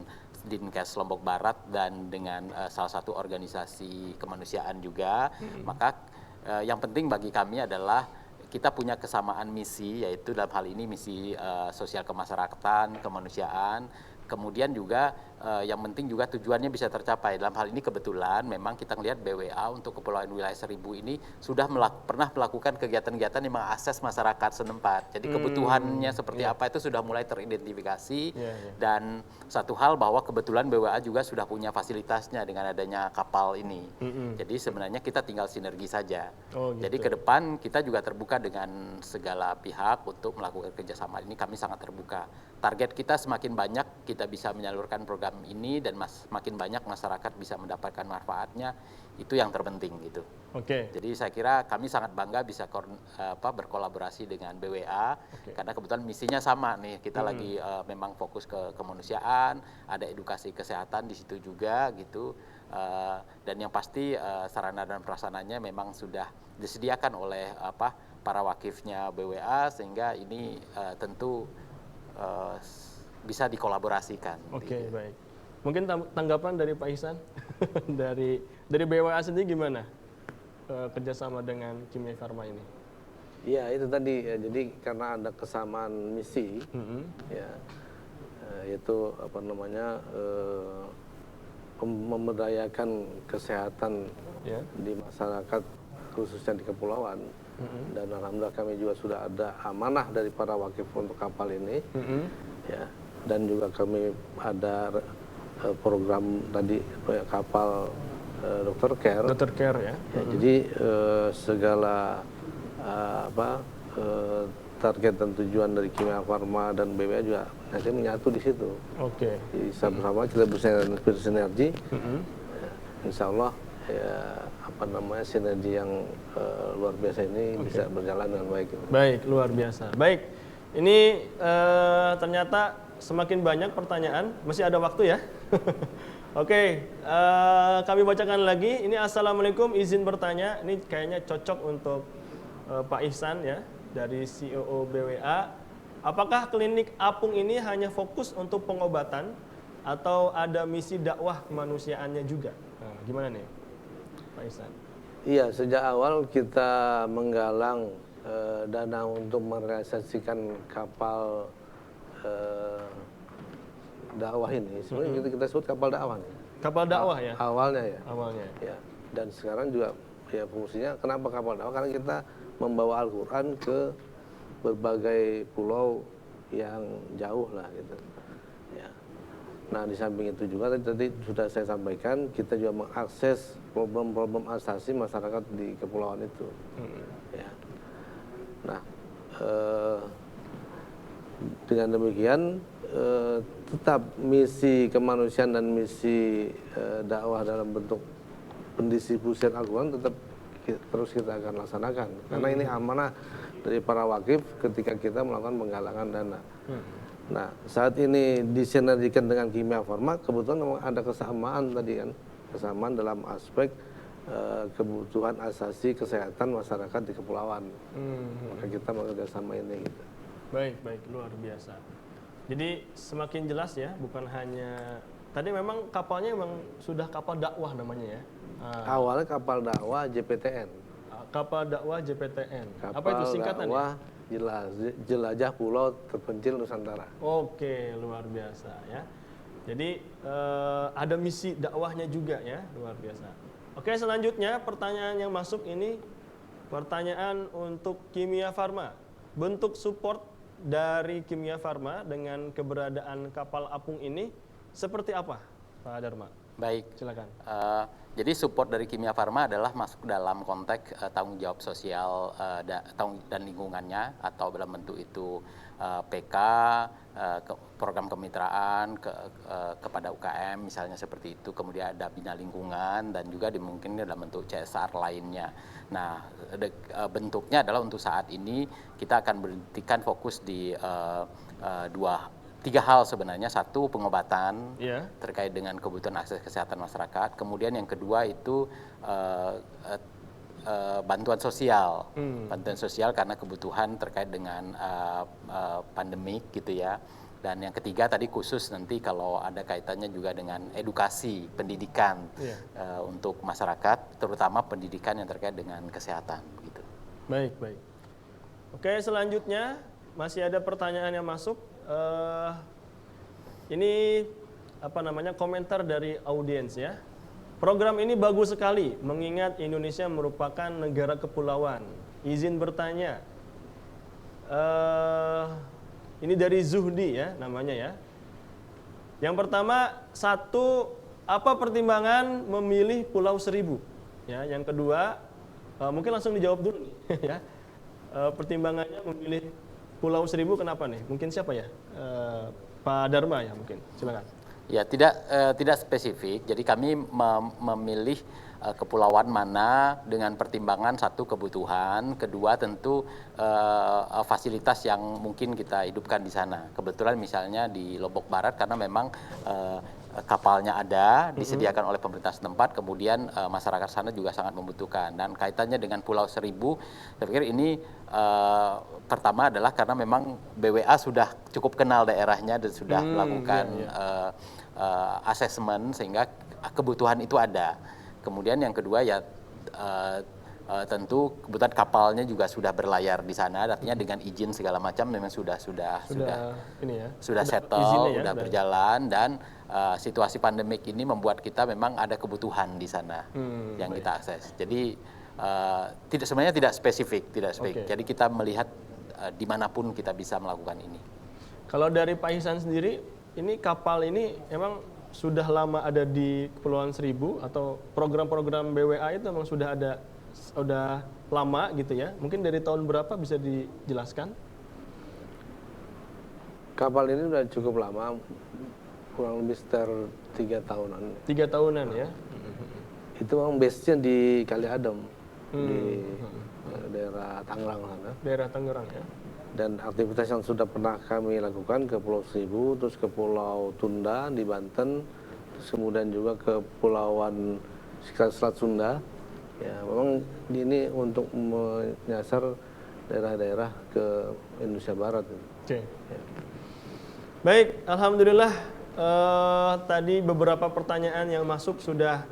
Dinkes Lombok Barat dan dengan salah satu organisasi kemanusiaan juga. Maka yang penting bagi kami adalah kita punya kesamaan misi, yaitu dalam hal ini misi sosial kemasyarakatan, kemanusiaan. Kemudian juga yang penting juga tujuannya bisa tercapai. Dalam hal ini kebetulan memang kita melihat BWA untuk Kepulauan Wilayah Seribu ini sudah pernah melakukan kegiatan-kegiatan yang mengakses masyarakat setempat. Jadi kebutuhannya seperti apa itu sudah mulai teridentifikasi. Dan satu hal bahwa kebetulan BWA juga sudah punya fasilitasnya dengan adanya kapal ini. Jadi sebenarnya kita tinggal sinergi saja. Jadi ke depan kita juga terbuka dengan segala pihak untuk melakukan kerjasama ini. Kami sangat terbuka. Target kita semakin banyak kita bisa menyalurkan program ini dan makin banyak masyarakat bisa mendapatkan manfaatnya, itu yang terpenting gitu. Jadi saya kira kami sangat bangga bisa berkolaborasi dengan BWA karena kebetulan misinya sama nih. Kita lagi memang fokus ke kemanusiaan, ada edukasi kesehatan di situ juga gitu. Dan yang pasti sarana dan prasarananya memang sudah disediakan oleh para wakifnya BWA, sehingga ini tentu bisa dikolaborasikan. Baik. Mungkin tanggapan dari Pak Ihsan dari BWA sendiri gimana kerjasama dengan Kimia Farma ini? Iya, itu tadi ya, jadi karena ada kesamaan misi, ya, yaitu memberdayakan kesehatan di masyarakat khususnya di kepulauan. Dan alhamdulillah kami juga sudah ada amanah dari para wakif untuk kapal ini, ya. Dan juga kami ada program tadi kapal Dr. Care. Dr. Care ya. Jadi segala target dan tujuan dari Kimia Farma dan BWA juga nanti menyatu di situ. Jadi sama-sama kita bersinergi. Insya Allah sinergi yang luar biasa ini bisa berjalan dengan baik. Baik, luar biasa. Baik, ini ternyata semakin banyak pertanyaan, masih ada waktu ya. Kami bacakan lagi. Ini Assalamualaikum, izin bertanya. Ini kayaknya cocok untuk Pak Ihsan ya, dari CEO BWA. Apakah klinik apung ini hanya fokus untuk pengobatan atau ada misi dakwah kemanusiaannya juga? Gimana nih Pak Ihsan? Iya, sejak awal kita menggalang dana untuk merealisasikan kapal dakwah ini. Sebenarnya kita sebut kapal dakwah nih. Kapal dakwah ya? Awalnya ya. Awalnya. Ya. Dan sekarang juga ya fungsinya kenapa kapal dakwah? Karena kita membawa Al-Quran ke berbagai pulau yang jauh lah gitu. Ya. Nah di samping itu juga tadi sudah saya sampaikan, kita juga mengakses problem-problem asasi masyarakat di kepulauan itu. Ya. Nah dengan demikian tetap misi kemanusiaan dan misi dakwah dalam bentuk pendistribusian Al-Quran tetap terus kita akan laksanakan. Karena ini amanah dari para wakif ketika kita melakukan penggalangan dana. Nah, saat ini disinergikan dengan Kimia Farma, kebetulan memang ada kesamaan tadi kan, kesamaan dalam aspek kebutuhan asasi kesehatan masyarakat di kepulauan. Maka kita bekerjasama ini. Gitu. Baik, luar biasa. Jadi semakin jelas ya, bukan hanya tadi memang kapalnya memang sudah kapal dakwah namanya ya. Awalnya kapal dakwah JPTN. Kapal dakwah JPTN. Kapal apa itu singkatannya? Dakwah Jelajah Pulau Terpencil Nusantara. Oke, luar biasa ya. Jadi ada misi dakwahnya juga ya, luar biasa. Oke, selanjutnya pertanyaan yang masuk ini pertanyaan untuk Kimia Farma. Bentuk support dari Kimia Farma dengan keberadaan kapal apung ini seperti apa, Pak Dharma? Baik, silakan. Jadi support dari Kimia Farma adalah masuk dalam konteks tanggung jawab sosial dan lingkungannya, atau dalam bentuk itu PK, program kemitraan kepada UKM misalnya seperti itu, kemudian ada bina lingkungan dan juga dimungkinkan dalam bentuk CSR lainnya. Nah, bentuknya adalah untuk saat ini kita akan berhentikan fokus di tiga hal sebenarnya. Satu, pengobatan terkait dengan kebutuhan akses kesehatan masyarakat. Kemudian yang kedua itu bantuan sosial. Bantuan sosial karena kebutuhan terkait dengan pandemik gitu ya. Dan yang ketiga tadi khusus nanti kalau ada kaitannya juga dengan edukasi, pendidikan untuk masyarakat, terutama pendidikan yang terkait dengan kesehatan gitu. Baik. Oke, selanjutnya masih ada pertanyaan yang masuk. Ini apa namanya, komentar dari audiens ya. Program ini bagus sekali mengingat Indonesia merupakan negara kepulauan. Izin bertanya. Ini dari Zuhdi ya namanya ya. Yang pertama, satu, apa pertimbangan memilih Pulau Seribu? Ya, yang kedua, mungkin langsung dijawab dulu nih ya. Pertimbangannya memilih Pulau Seribu kenapa nih? Mungkin siapa ya? Pak Dharma ya mungkin. Silakan. Ya, tidak spesifik. Jadi kami memilih kepulauan mana dengan pertimbangan satu kebutuhan, kedua tentu fasilitas yang mungkin kita hidupkan di sana. Kebetulan misalnya di Lombok Barat karena memang kapalnya ada, disediakan oleh pemerintah setempat, kemudian masyarakat sana juga sangat membutuhkan. Dan kaitannya dengan Pulau Seribu, saya pikir ini pertama adalah karena memang BWA sudah cukup kenal daerahnya dan sudah melakukan asesmen sehingga kebutuhan itu ada. Kemudian yang kedua ya tentu kebetulan kapalnya juga sudah berlayar di sana, artinya dengan izin segala macam memang sudah ini ya. Sudah settle, ya, sudah berjalan dan situasi pandemik ini membuat kita memang ada kebutuhan di sana yang kita akses. Jadi sebenarnya tidak spesifik. Okay. Jadi kita melihat dimanapun kita bisa melakukan ini. Kalau dari Pak Ihsan sendiri, ini kapal ini emang sudah lama ada di Kepulauan Seribu atau program-program BWA itu memang sudah lama gitu ya? Mungkin dari tahun berapa bisa dijelaskan? Kapal ini sudah cukup lama, kurang lebih sekitar 3 tahunan. 3 tahunan ya? Itu memang base-nya di Kali Adem, di daerah Tangerang sana. Daerah Tangerang ya? Dan aktivitas yang sudah pernah kami lakukan ke Pulau Seribu, terus ke Pulau Tunda di Banten, terus kemudian juga ke Pulauan Selat Sunda. Ya, memang ini untuk menyasar daerah-daerah ke Indonesia Barat. Oke. Ya. Baik, alhamdulillah tadi beberapa pertanyaan yang masuk sudah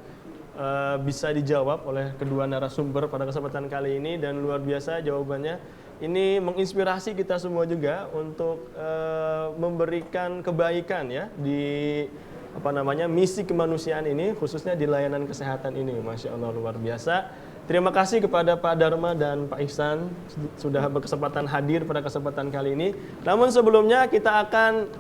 bisa dijawab oleh kedua narasumber pada kesempatan kali ini dan luar biasa jawabannya. Ini menginspirasi kita semua juga untuk memberikan kebaikan ya di misi kemanusiaan ini, khususnya di layanan kesehatan ini. Masya Allah, luar biasa. Terima kasih kepada Pak Dharma dan Pak Ihsan sudah berkesempatan hadir pada kesempatan kali ini. Namun sebelumnya kita akan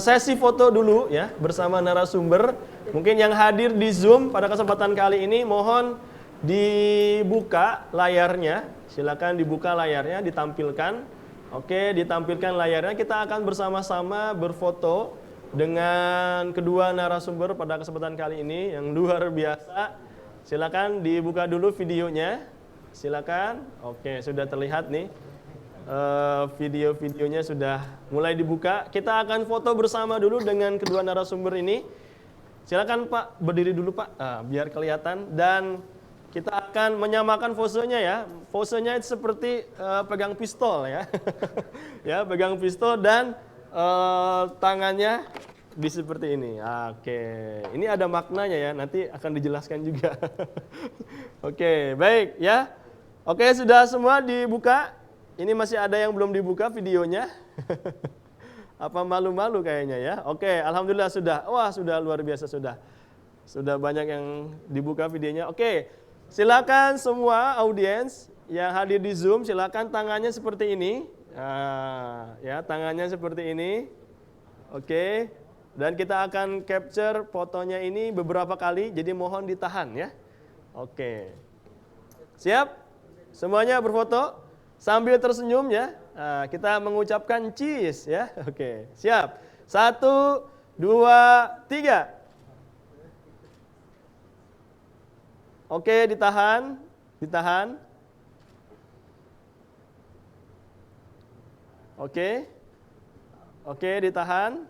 sesi foto dulu ya bersama narasumber. Mungkin yang hadir di Zoom pada kesempatan kali ini mohon dibuka layarnya. Silakan dibuka layarnya, ditampilkan. Oke, ditampilkan layarnya. Kita akan bersama-sama berfoto dengan kedua narasumber pada kesempatan kali ini yang luar biasa. Silakan dibuka dulu videonya. Silakan. Oke, sudah terlihat nih. Video-videonya sudah mulai dibuka. Kita akan foto bersama dulu dengan kedua narasumber ini. Silakan Pak, berdiri dulu Pak, biar kelihatan. Dan kita akan menyamakan posenya ya. Posenya itu seperti pegang pistol ya. Ya, pegang pistol dan tangannya di seperti ini. Oke, ini ada maknanya ya. Nanti akan dijelaskan juga. Oke, baik ya. Oke, sudah semua dibuka. Ini masih ada yang belum dibuka videonya. Apa malu-malu kayaknya ya. Oke, alhamdulillah sudah. Wah, sudah luar biasa sudah. Sudah banyak yang dibuka videonya. Oke. Silakan semua audiens yang hadir di Zoom, silakan tangannya seperti ini. Ya, tangannya seperti ini. Oke. Dan kita akan capture fotonya ini beberapa kali, jadi mohon ditahan ya. Oke. Siap? Semuanya berfoto sambil tersenyum ya. Kita mengucapkan cheese ya. Oke, siap. 1, 2, 3. Oke, ditahan, ditahan. Oke, oke, ditahan.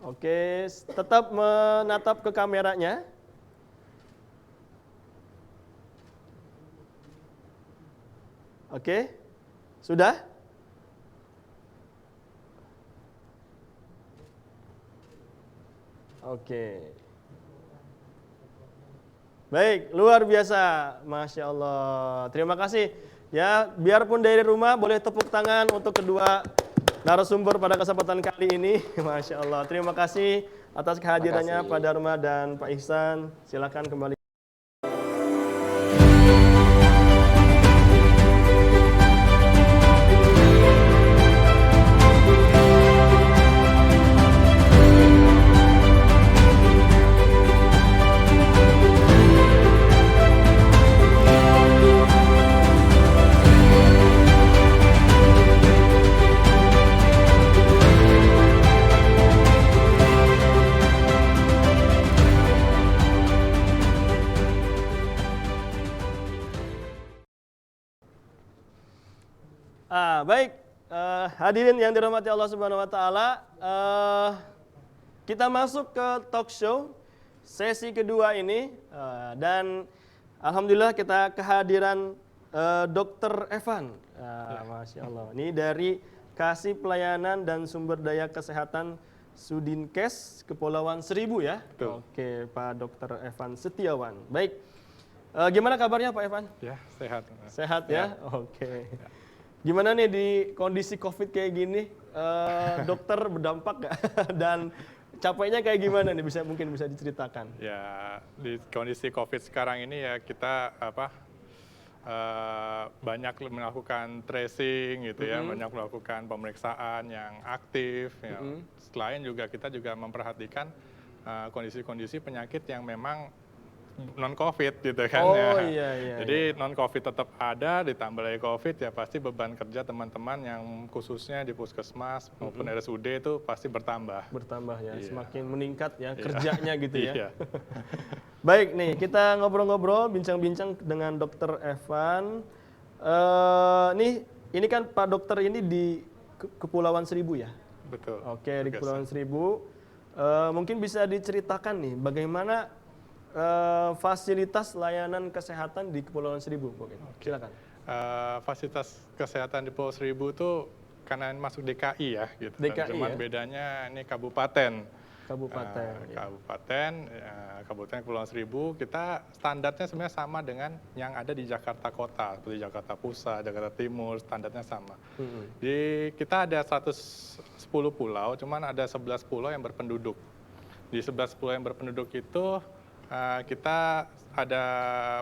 Oke, tetap menatap ke kameranya. Oke, sudah? Oke. Baik, luar biasa, Masya Allah. Terima kasih. Ya, biarpun dari rumah, boleh tepuk tangan untuk kedua narasumber pada kesempatan kali ini. Masya Allah. Terima kasih atas kehadirannya Pak Dharma dan Pak Ihsan. Silakan kembali. Baik, hadirin yang dirahmati Allah Subhanahu wa taala, kita masuk ke talk show sesi kedua ini dan alhamdulillah kita kehadiran Dr. Evan. Masya Allah. Ini dari Kasih Pelayanan dan Sumber Daya Kesehatan Sudinkes Kepulauan Seribu ya. Betul. Oke, Pak Dr. Evan Setiawan. Baik. Gimana kabarnya Pak Evan? Ya, sehat. Sehat ya? Oke. Gimana nih di kondisi COVID kayak gini, dokter berdampak nggak? Dan capeknya kayak gimana nih? Mungkin bisa diceritakan. Ya, di kondisi COVID sekarang ini ya kita banyak melakukan tracing gitu ya, banyak melakukan pemeriksaan yang aktif. Ya. Selain juga kita juga memperhatikan kondisi-kondisi penyakit yang memang non-COVID gitu kan ya. Iya. Jadi non-COVID tetap ada, ditambah lagi COVID ya pasti beban kerja teman-teman yang khususnya di puskesmas maupun RSUD itu pasti bertambah. Bertambah ya, Iya. semakin meningkat ya kerjanya gitu ya. Iya. Baik nih, kita ngobrol-ngobrol, bincang-bincang dengan Dr. Evan. Ini kan Pak Dokter ini di Kepulauan Seribu ya? Betul. Oke, di Kepulauan Seribu. Mungkin bisa diceritakan nih bagaimana fasilitas layanan kesehatan di Kepulauan Seribu, mungkin. Silakan. Fasilitas kesehatan di Pulau Seribu itu karena masuk DKI ya, gitu. DKI Cuman ya? bedanya ini kabupaten. Kabupaten. Ya. Kabupaten Kepulauan Seribu, kita standarnya sebenarnya sama dengan yang ada di Jakarta Kota, seperti Jakarta Pusat, Jakarta Timur, standarnya sama. Kita ada 110 pulau, cuman ada 11 pulau yang berpenduduk. Di 11 pulau yang berpenduduk itu kita ada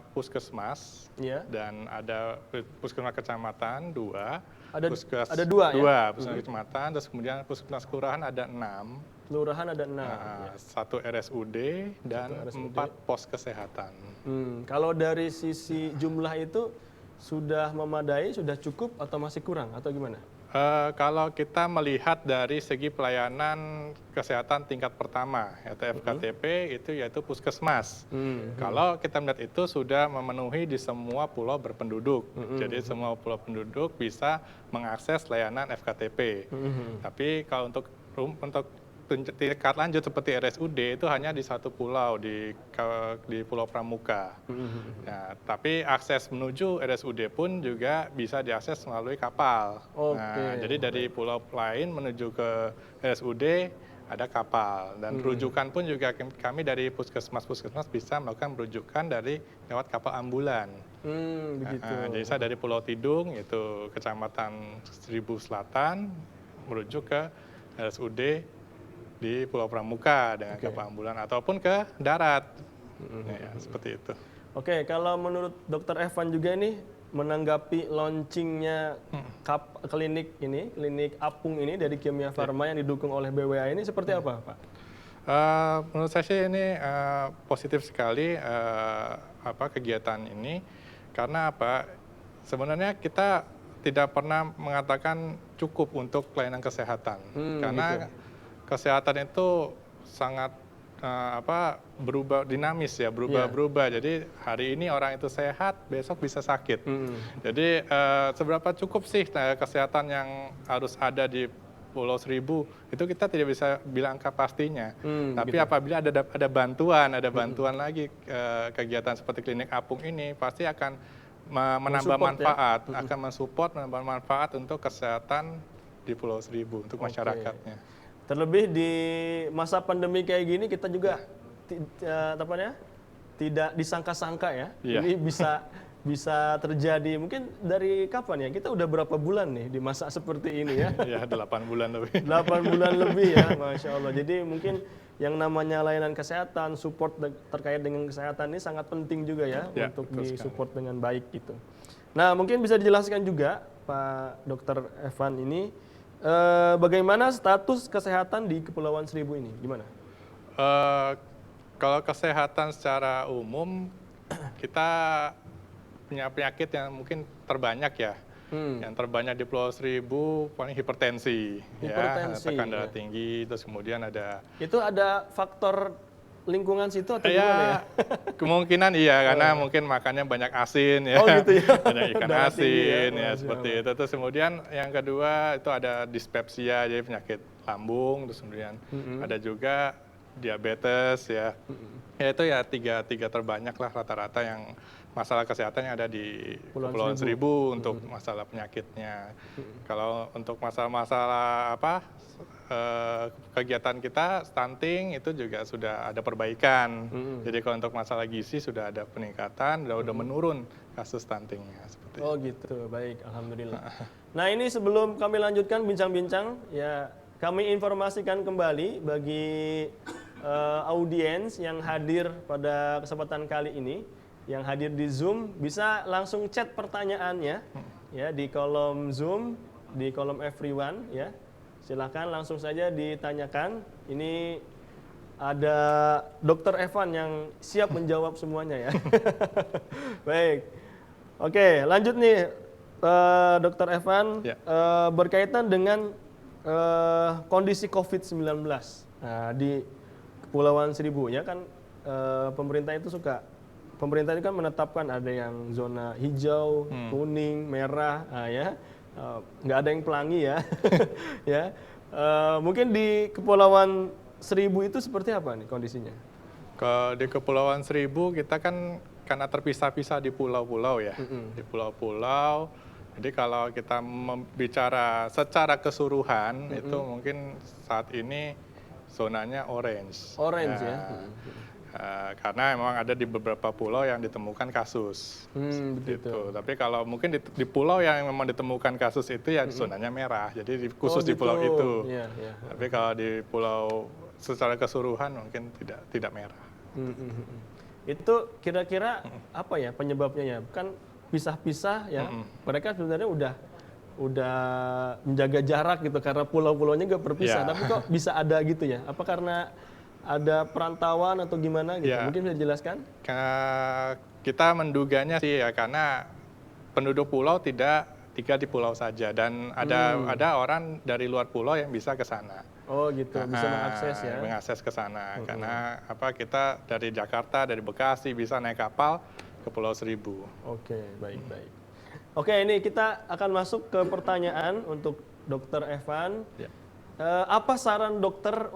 puskesmas dan ada puskesmas kecamatan 2. Ada dua ya? Puskesmas kecamatan, terus kemudian puskesmas kelurahan ada 6. Kelurahan ada 6. Satu RSUD dan 4 pos kesehatan. Kalau dari sisi jumlah itu sudah memadai, sudah cukup atau masih kurang atau gimana? Kalau kita melihat dari segi pelayanan kesehatan tingkat pertama, yaitu FKTP, itu yaitu puskesmas. Kalau kita melihat itu sudah memenuhi di semua pulau berpenduduk. Jadi semua pulau penduduk bisa mengakses layanan FKTP. Tapi kalau untuk tingkat lanjut seperti RSUD itu hanya di satu pulau, di Pulau Pramuka. Nah, tapi akses menuju RSUD pun juga bisa diakses melalui kapal. Nah, jadi dari pulau lain menuju ke RSUD ada kapal. Dan rujukan pun juga kami dari puskesmas-puskesmas bisa melakukan rujukan dari lewat kapal ambulan. Begitu. Jadi saya dari Pulau Tidung, itu Kecamatan Seribu Selatan, merujuk ke RSUD di Pulau Pramuka dengan kapal ambulan ataupun ke darat. Ya, seperti itu. Oke, kalau menurut Dr. Evan juga ini menanggapi launchingnya klinik apung ini dari Kimia Farma yang didukung oleh BWA ini seperti apa, Pak? Menurut saya sih ini positif sekali kegiatan ini, karena apa? Sebenarnya kita tidak pernah mengatakan cukup untuk pelayanan kesehatan, karena kesehatan itu sangat berubah, dinamis ya, berubah-berubah. Jadi hari ini orang itu sehat, besok bisa sakit. Jadi seberapa cukup sih kesehatan yang harus ada di Pulau Seribu, itu kita tidak bisa bilang angka pastinya. Tapi apabila ada bantuan lagi, kegiatan seperti klinik apung ini pasti akan menambah manfaat, akan mensupport, menambah manfaat untuk kesehatan di Pulau Seribu, untuk masyarakatnya. Terlebih di masa pandemi kayak gini kita juga tidak disangka-sangka ya. Iya. Ini bisa terjadi. Mungkin dari kapan ya? Kita udah berapa bulan nih di masa seperti ini ya? Ya 8 bulan lebih. 8 bulan lebih ya, Masya Allah. Jadi mungkin yang namanya layanan kesehatan, support terkait dengan kesehatan ini sangat penting juga ya, Ya, untuk betul disupport dengan baik gitu. Nah, mungkin bisa dijelaskan juga Pak Dr. Evan ini bagaimana status kesehatan di Kepulauan Seribu ini? Gimana? Kalau kesehatan secara umum, kita punya penyakit yang mungkin terbanyak ya. Yang terbanyak di Pulau Seribu paling hipertensi, Hipertensi, ya, tekan darah ya. tinggi, terus kemudian ada Itu ada faktor lingkungan situ atau gimana ya? kemungkinan iya, karena mungkin makannya banyak asin ya. Oh gitu ya. Banyak ikan Darah tinggi asin ya, Masya seperti Allah. itu. Terus kemudian yang kedua itu ada dispepsia, jadi penyakit lambung, terus kemudian ada juga diabetes ya. Ya itu ya tiga terbanyak lah rata-rata yang masalah kesehatan yang ada di Kepulauan Seribu untuk masalah penyakitnya. Kalau untuk masalah-masalah kegiatan kita stunting itu juga sudah ada perbaikan. Jadi kalau untuk masalah gizi sudah ada peningkatan, udah menurun kasus stuntingnya seperti Oh gitu, baik, alhamdulillah. Nah ini sebelum kami lanjutkan bincang-bincang, ya kami informasikan kembali bagi audiens yang hadir pada kesempatan kali ini, yang hadir di Zoom bisa langsung chat pertanyaannya ya di kolom Zoom, di kolom everyone ya. Silakan langsung saja ditanyakan. Ini ada Dr. Evan yang siap menjawab semuanya ya. Baik. Oke, lanjut nih Dr. Evan, Ya. berkaitan dengan kondisi COVID-19 di Kepulauan Seribu ya kan, pemerintah itu kan menetapkan ada yang zona hijau, kuning, merah, ya nggak ada yang pelangi ya. Ya, mungkin di Kepulauan Seribu itu seperti apa nih kondisinya? Di Kepulauan Seribu kita kan karena terpisah-pisah di pulau-pulau ya, di pulau-pulau. Jadi kalau kita bicara secara keseluruhan itu mungkin saat ini zonanya orange. Orange ya. Karena memang ada di beberapa pulau yang ditemukan kasus. Begitu. Tapi kalau mungkin di pulau yang memang ditemukan kasus itu ya zonanya merah. Jadi khusus di gitu. pulau itu. Iya, iya. Tapi kalau di pulau secara keseluruhan mungkin tidak merah. Itu kira-kira apa ya penyebabnya ya? Kan pisah-pisah ya. Mereka sebenarnya udah menjaga jarak gitu karena pulau-pulaunya nggak berpisah. Ya. Tapi kok bisa ada gitu ya? Apa karena ada perantauan atau gimana gitu? Ya. Mungkin bisa dijelaskan? Kita menduganya sih ya karena penduduk pulau tidak tinggal di pulau saja dan ada orang dari luar pulau yang bisa ke sana. Oh gitu, bisa mengakses ya? Mengakses ke sana karena kita dari Jakarta, dari Bekasi bisa naik kapal ke Pulau Seribu. Oke, baik. Oke, ini kita akan masuk ke pertanyaan untuk Dr. Evan. Ya. Apa saran dokter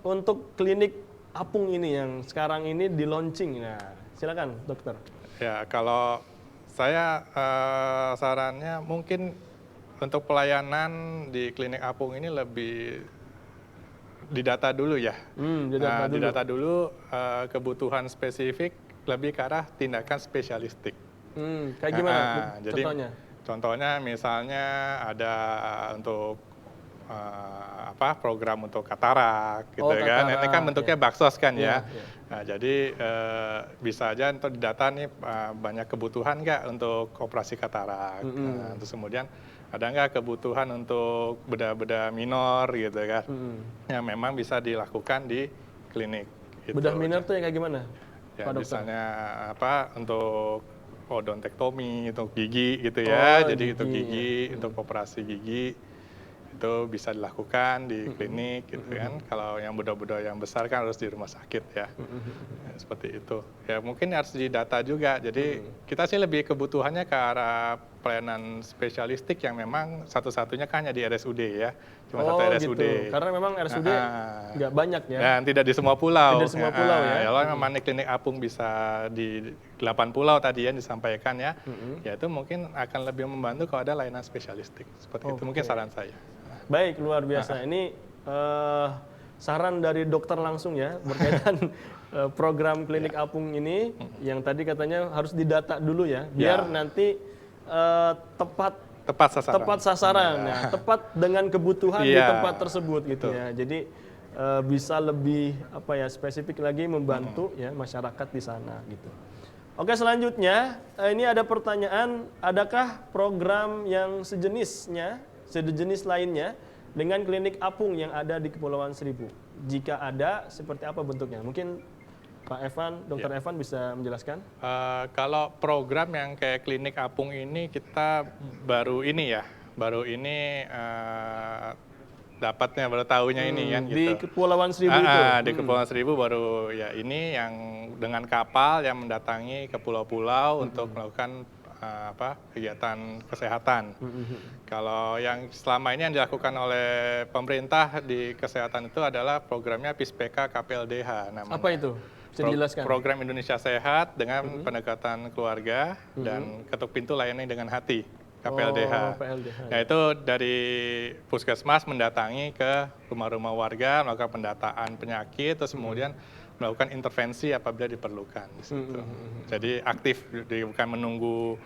untuk klinik apung ini yang sekarang ini di launching? Nah, silakan dokter. Ya, kalau saya sarannya mungkin untuk pelayanan di klinik apung ini lebih didata dulu ya. Didata dulu kebutuhan spesifik lebih ke arah tindakan spesialistik. Kayak gimana Jadi, contohnya? Contohnya misalnya ada untuk program untuk katarak gitu kan. Ini kan bentuknya baksos kan ya. Nah, jadi bisa aja untuk didata nih banyak kebutuhan nggak untuk operasi katarak. Terus kemudian ada nggak kebutuhan untuk bedah-bedah minor gitu kan. Yang memang bisa dilakukan di klinik. Gitu. Bedah minor tuh yang kayak gimana? Ya, Pak dokter? misalnya untuk odontektomi, untuk gigi gitu ya. Jadi untuk gigi, untuk operasi gigi itu bisa dilakukan di klinik gitu kan. Kalau yang bedah-bedah yang besar kan harus di rumah sakit ya. Seperti itu. Ya mungkin harus didata juga. Jadi kita sih lebih kebutuhannya ke arah pelayanan spesialistik yang memang satu-satunya kan hanya di RSUD ya. Cuma satu RSUD. Gitu. Karena memang RSUD nggak banyak ya. Dan tidak di semua pulau. Tidak di semua pulau ya. Kalau memang klinik apung bisa di 8 pulau tadi yang disampaikan ya. Ya itu mungkin akan lebih membantu kalau ada layanan spesialistik. Seperti itu mungkin saran saya. Baik, luar biasa. Ini saran dari dokter langsung ya berkaitan program klinik apung ini yang tadi katanya harus didata dulu ya, biar nanti tepat sasaran, ya, tepat dengan kebutuhan di tempat tersebut gitu ya. Jadi bisa lebih spesifik lagi membantu ya masyarakat di sana gitu. Oke, selanjutnya ini ada pertanyaan, adakah program yang sejenis lainnya dengan klinik apung yang ada di Kepulauan Seribu? Jika ada, seperti apa bentuknya? Mungkin Pak Evan, Dr. Evan bisa menjelaskan? Kalau program yang kayak klinik apung ini kita baru ini dapatnya, baru tahunya ini kan gitu. Di Kepulauan Seribu itu? Di Kepulauan Seribu baru ya ini yang dengan kapal yang mendatangi ke pulau-pulau untuk melakukan kegiatan kesehatan. Kalau yang selama ini yang dilakukan oleh pemerintah di kesehatan itu adalah programnya PISPK KPLDH namanya. Apa itu? Bisa dijelaskan? Program Indonesia Sehat dengan pendekatan keluarga dan ketuk pintu layani dengan hati. KPLDH. Nah itu dari puskesmas mendatangi ke rumah-rumah warga, melakukan pendataan penyakit, terus kemudian melakukan intervensi apabila diperlukan. Jadi aktif, bukan menunggu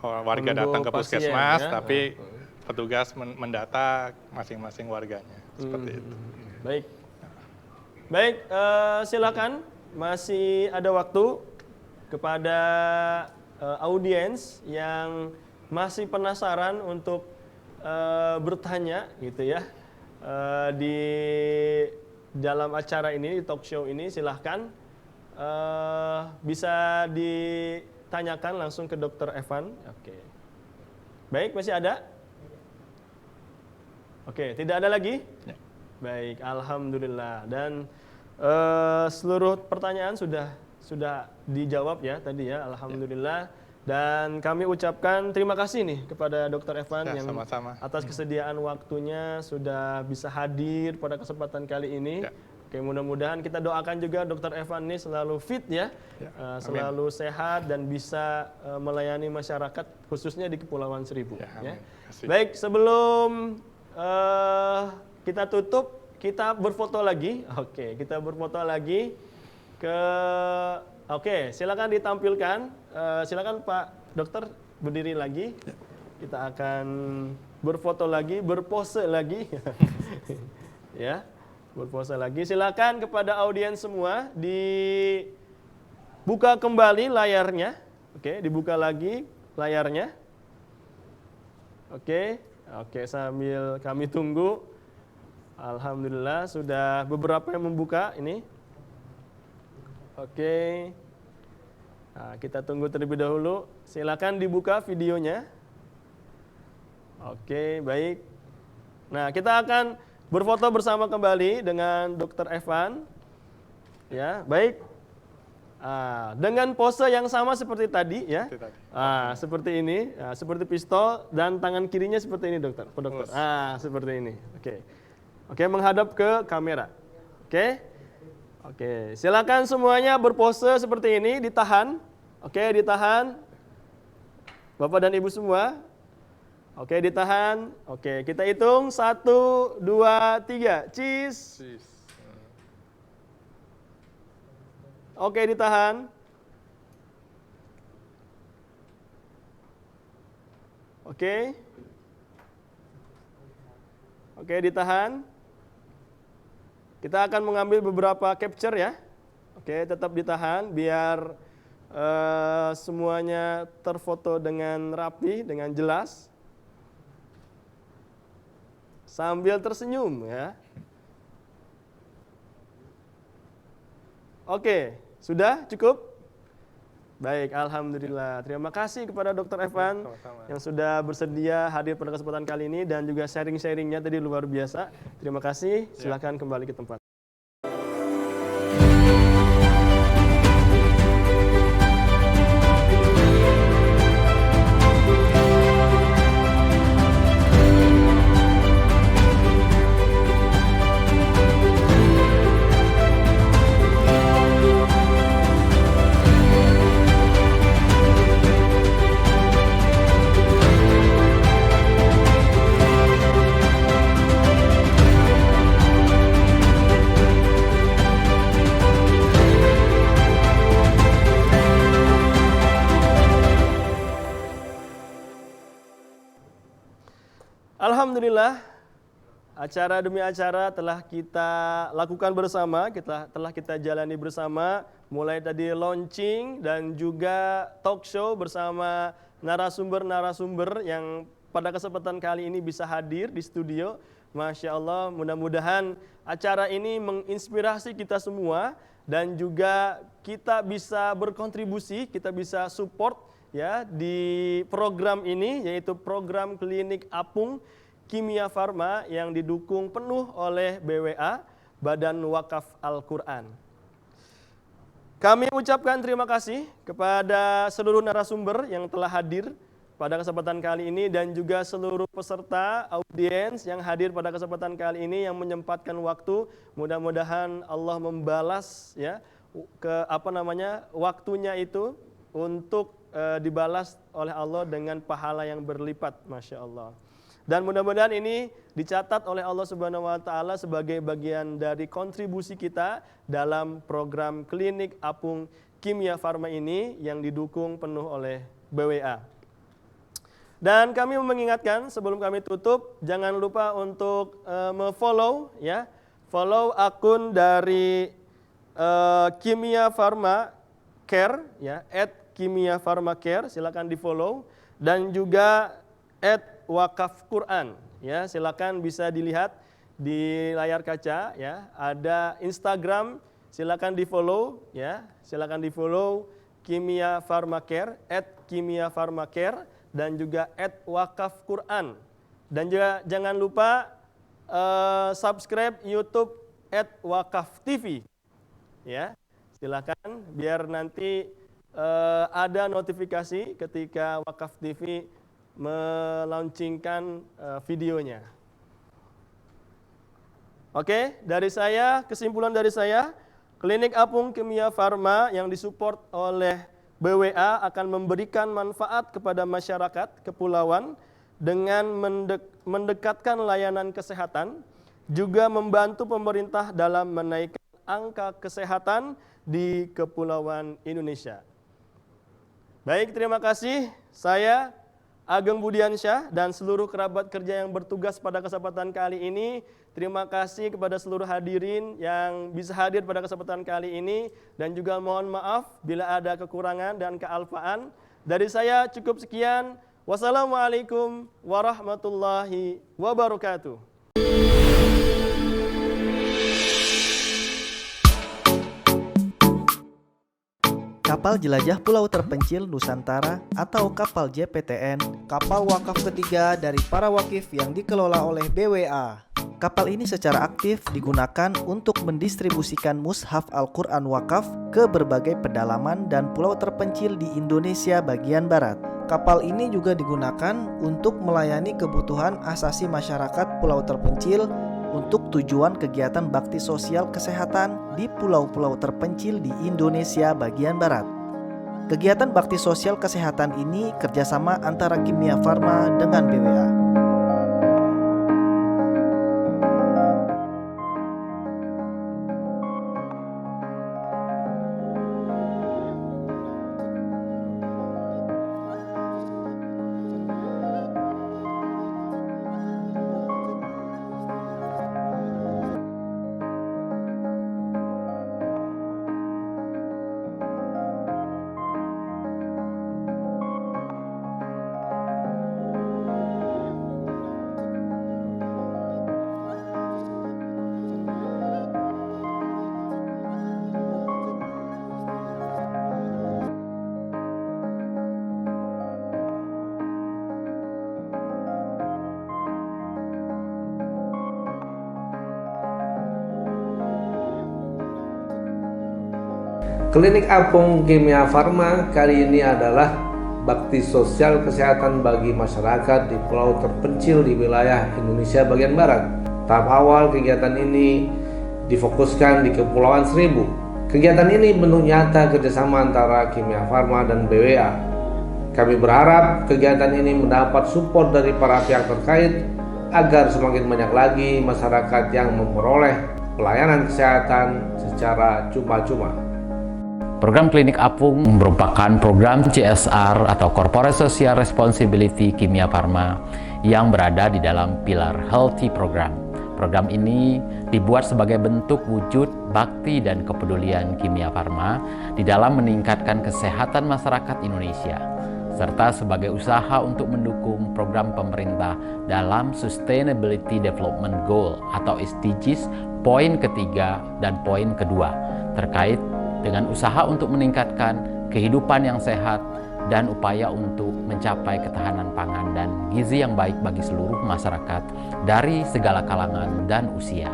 warga datang ke puskesmas, tapi petugas mendata masing-masing warganya. Seperti itu. Baik, silakan, masih ada waktu kepada audiens yang masih penasaran untuk bertanya gitu ya di dalam acara ini, di talk show ini, silahkan bisa ditanyakan langsung ke Dr. Evan. Oke. Baik, masih ada? Oke, tidak ada lagi? Ya. Baik, alhamdulillah. Dan seluruh pertanyaan sudah dijawab ya tadi ya, alhamdulillah. Dan kami ucapkan terima kasih nih kepada Dr. Evan yang sama-sama. Atas kesediaan waktunya sudah bisa hadir pada kesempatan kali ini. Oke, mudah-mudahan kita doakan juga Dr. Evan ini selalu fit ya, selalu sehat dan bisa melayani masyarakat khususnya di Kepulauan Seribu. Ya. Baik, sebelum kita tutup, kita berfoto lagi. Oke, kita berfoto lagi Oke, silakan ditampilkan. Silakan Pak Dokter berdiri lagi. Kita akan berfoto lagi, berpose lagi. Ya, berpose lagi. Silakan kepada audiens semua dibuka kembali layarnya. Oke, dibuka lagi layarnya. Oke, sambil kami tunggu. Alhamdulillah sudah beberapa yang membuka ini. Oke, nah, kita tunggu terlebih dahulu. Silakan dibuka videonya. Oke, baik. Nah, kita akan berfoto bersama kembali dengan Dr. Evan. Ya, baik. Dengan pose yang sama seperti tadi, ya. Seperti ini, seperti pistol dan tangan kirinya seperti ini, dokter. Seperti ini. Oke, menghadap ke kamera. Oke, silakan semuanya berpose seperti ini, ditahan. Oke, ditahan. Bapak dan Ibu semua. Oke, ditahan. Oke, kita hitung 1, 2, 3. Cheese. Oke, ditahan. Oke, ditahan. Kita akan mengambil beberapa capture ya. Oke, tetap ditahan biar semuanya terfoto dengan rapi, dengan jelas. Sambil tersenyum ya. Oke, sudah cukup? Baik, alhamdulillah. Terima kasih kepada Dr. Evan yang sudah bersedia hadir pada kesempatan kali ini dan juga sharing-sharingnya tadi luar biasa. Terima kasih. Silakan kembali ke tempat. Alhamdulillah, acara demi acara telah kita lakukan bersama, telah kita jalani bersama, mulai tadi launching dan juga talk show bersama narasumber-narasumber yang pada kesempatan kali ini bisa hadir di studio. Masya Allah, mudah-mudahan acara ini menginspirasi kita semua dan juga kita bisa berkontribusi, kita bisa support ya di program ini, yaitu program Klinik Apung Kimia Farma yang didukung penuh oleh BWA, Badan Wakaf Al-Quran. Kami ucapkan terima kasih kepada seluruh narasumber yang telah hadir pada kesempatan kali ini dan juga seluruh peserta audiens yang hadir pada kesempatan kali ini yang menyempatkan waktu. Mudah-mudahan Allah membalas ya waktunya itu untuk dibalas oleh Allah dengan pahala yang berlipat, Masya Allah. Dan mudah-mudahan ini dicatat oleh Allah Subhanahu wa Ta'ala sebagai bagian dari kontribusi kita dalam program Klinik Apung Kimia Farma ini yang didukung penuh oleh BWA. Dan kami mengingatkan sebelum kami tutup, jangan lupa untuk follow akun dari Kimia Farma Care ya, @Kimia Farma Care, silakan di-follow, dan juga @Wakaf Quran ya, silakan bisa dilihat di layar kaca ya. Ada Instagram, silakan di-follow ya, silakan di-follow Kimia Farma Care, @Kimia Farma Care, dan juga @Wakaf Quran. Dan juga jangan lupa subscribe YouTube @Wakaf TV ya. Silakan biar nanti ada notifikasi ketika Wakaf TV melaunchingkan videonya. Oke, dari saya, kesimpulan dari saya, Klinik Apung Kimia Farma yang disupport oleh BWA akan memberikan manfaat kepada masyarakat kepulauan dengan mendekatkan layanan kesehatan, juga membantu pemerintah dalam menaikkan angka kesehatan di Kepulauan Indonesia. Baik, terima kasih. Saya Ageng Budiansyah dan seluruh kerabat kerja yang bertugas pada kesempatan kali ini. Terima kasih kepada seluruh hadirin yang bisa hadir pada kesempatan kali ini. Dan juga mohon maaf bila ada kekurangan dan kealpaan. Dari saya cukup sekian. Wassalamualaikum warahmatullahi wabarakatuh. Kapal Jelajah Pulau Terpencil Nusantara atau kapal JPTN, kapal wakaf ketiga dari para wakif yang dikelola oleh BWA. Kapal ini secara aktif digunakan untuk mendistribusikan mushaf Al-Quran wakaf ke berbagai pedalaman dan pulau terpencil di Indonesia bagian barat. Kapal ini juga digunakan untuk melayani kebutuhan asasi masyarakat pulau terpencil untuk tujuan kegiatan bakti sosial kesehatan di pulau-pulau terpencil di Indonesia bagian barat. Kegiatan bakti sosial kesehatan ini kerjasama antara Kimia Farma dengan BWA. Klinik Apung Kimia Farma kali ini adalah bakti sosial kesehatan bagi masyarakat di pulau terpencil di wilayah Indonesia bagian barat. Tahap awal kegiatan ini difokuskan di Kepulauan Seribu. Kegiatan ini bentuk nyata kerjasama antara Kimia Farma dan BWA. Kami berharap kegiatan ini mendapat support dari para pihak terkait agar semakin banyak lagi masyarakat yang memperoleh pelayanan kesehatan secara cuma-cuma. Program Klinik Apung merupakan program CSR atau Corporate Social Responsibility Kimia Farma yang berada di dalam pilar Healthy Program. Program ini dibuat sebagai bentuk wujud bakti dan kepedulian Kimia Farma di dalam meningkatkan kesehatan masyarakat Indonesia, serta sebagai usaha untuk mendukung program pemerintah dalam Sustainability Development Goal atau SDGs poin ketiga dan poin kedua terkait dengan usaha untuk meningkatkan kehidupan yang sehat dan upaya untuk mencapai ketahanan pangan dan gizi yang baik bagi seluruh masyarakat dari segala kalangan dan usia.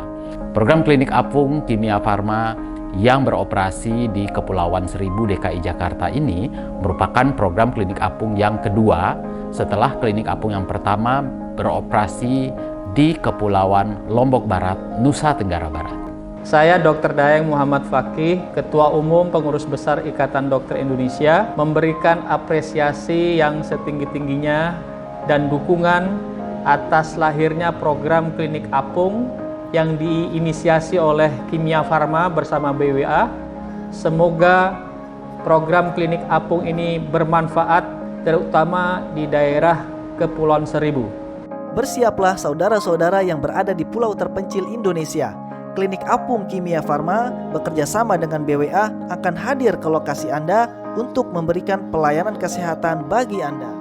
Program Klinik Apung Kimia Farma yang beroperasi di Kepulauan Seribu DKI Jakarta ini merupakan program Klinik Apung yang kedua setelah Klinik Apung yang pertama beroperasi di Kepulauan Lombok Barat, Nusa Tenggara Barat. Saya Dr. Daeng Muhammad Fakih, Ketua Umum Pengurus Besar Ikatan Dokter Indonesia, memberikan apresiasi yang setinggi-tingginya dan dukungan atas lahirnya program Klinik Apung yang diinisiasi oleh Kimia Farma bersama BWA. Semoga program Klinik Apung ini bermanfaat, terutama di daerah Kepulauan Seribu. Bersiaplah saudara-saudara yang berada di pulau terpencil Indonesia. Klinik Apung Kimia Farma bekerja sama dengan BWA akan hadir ke lokasi Anda untuk memberikan pelayanan kesehatan bagi Anda.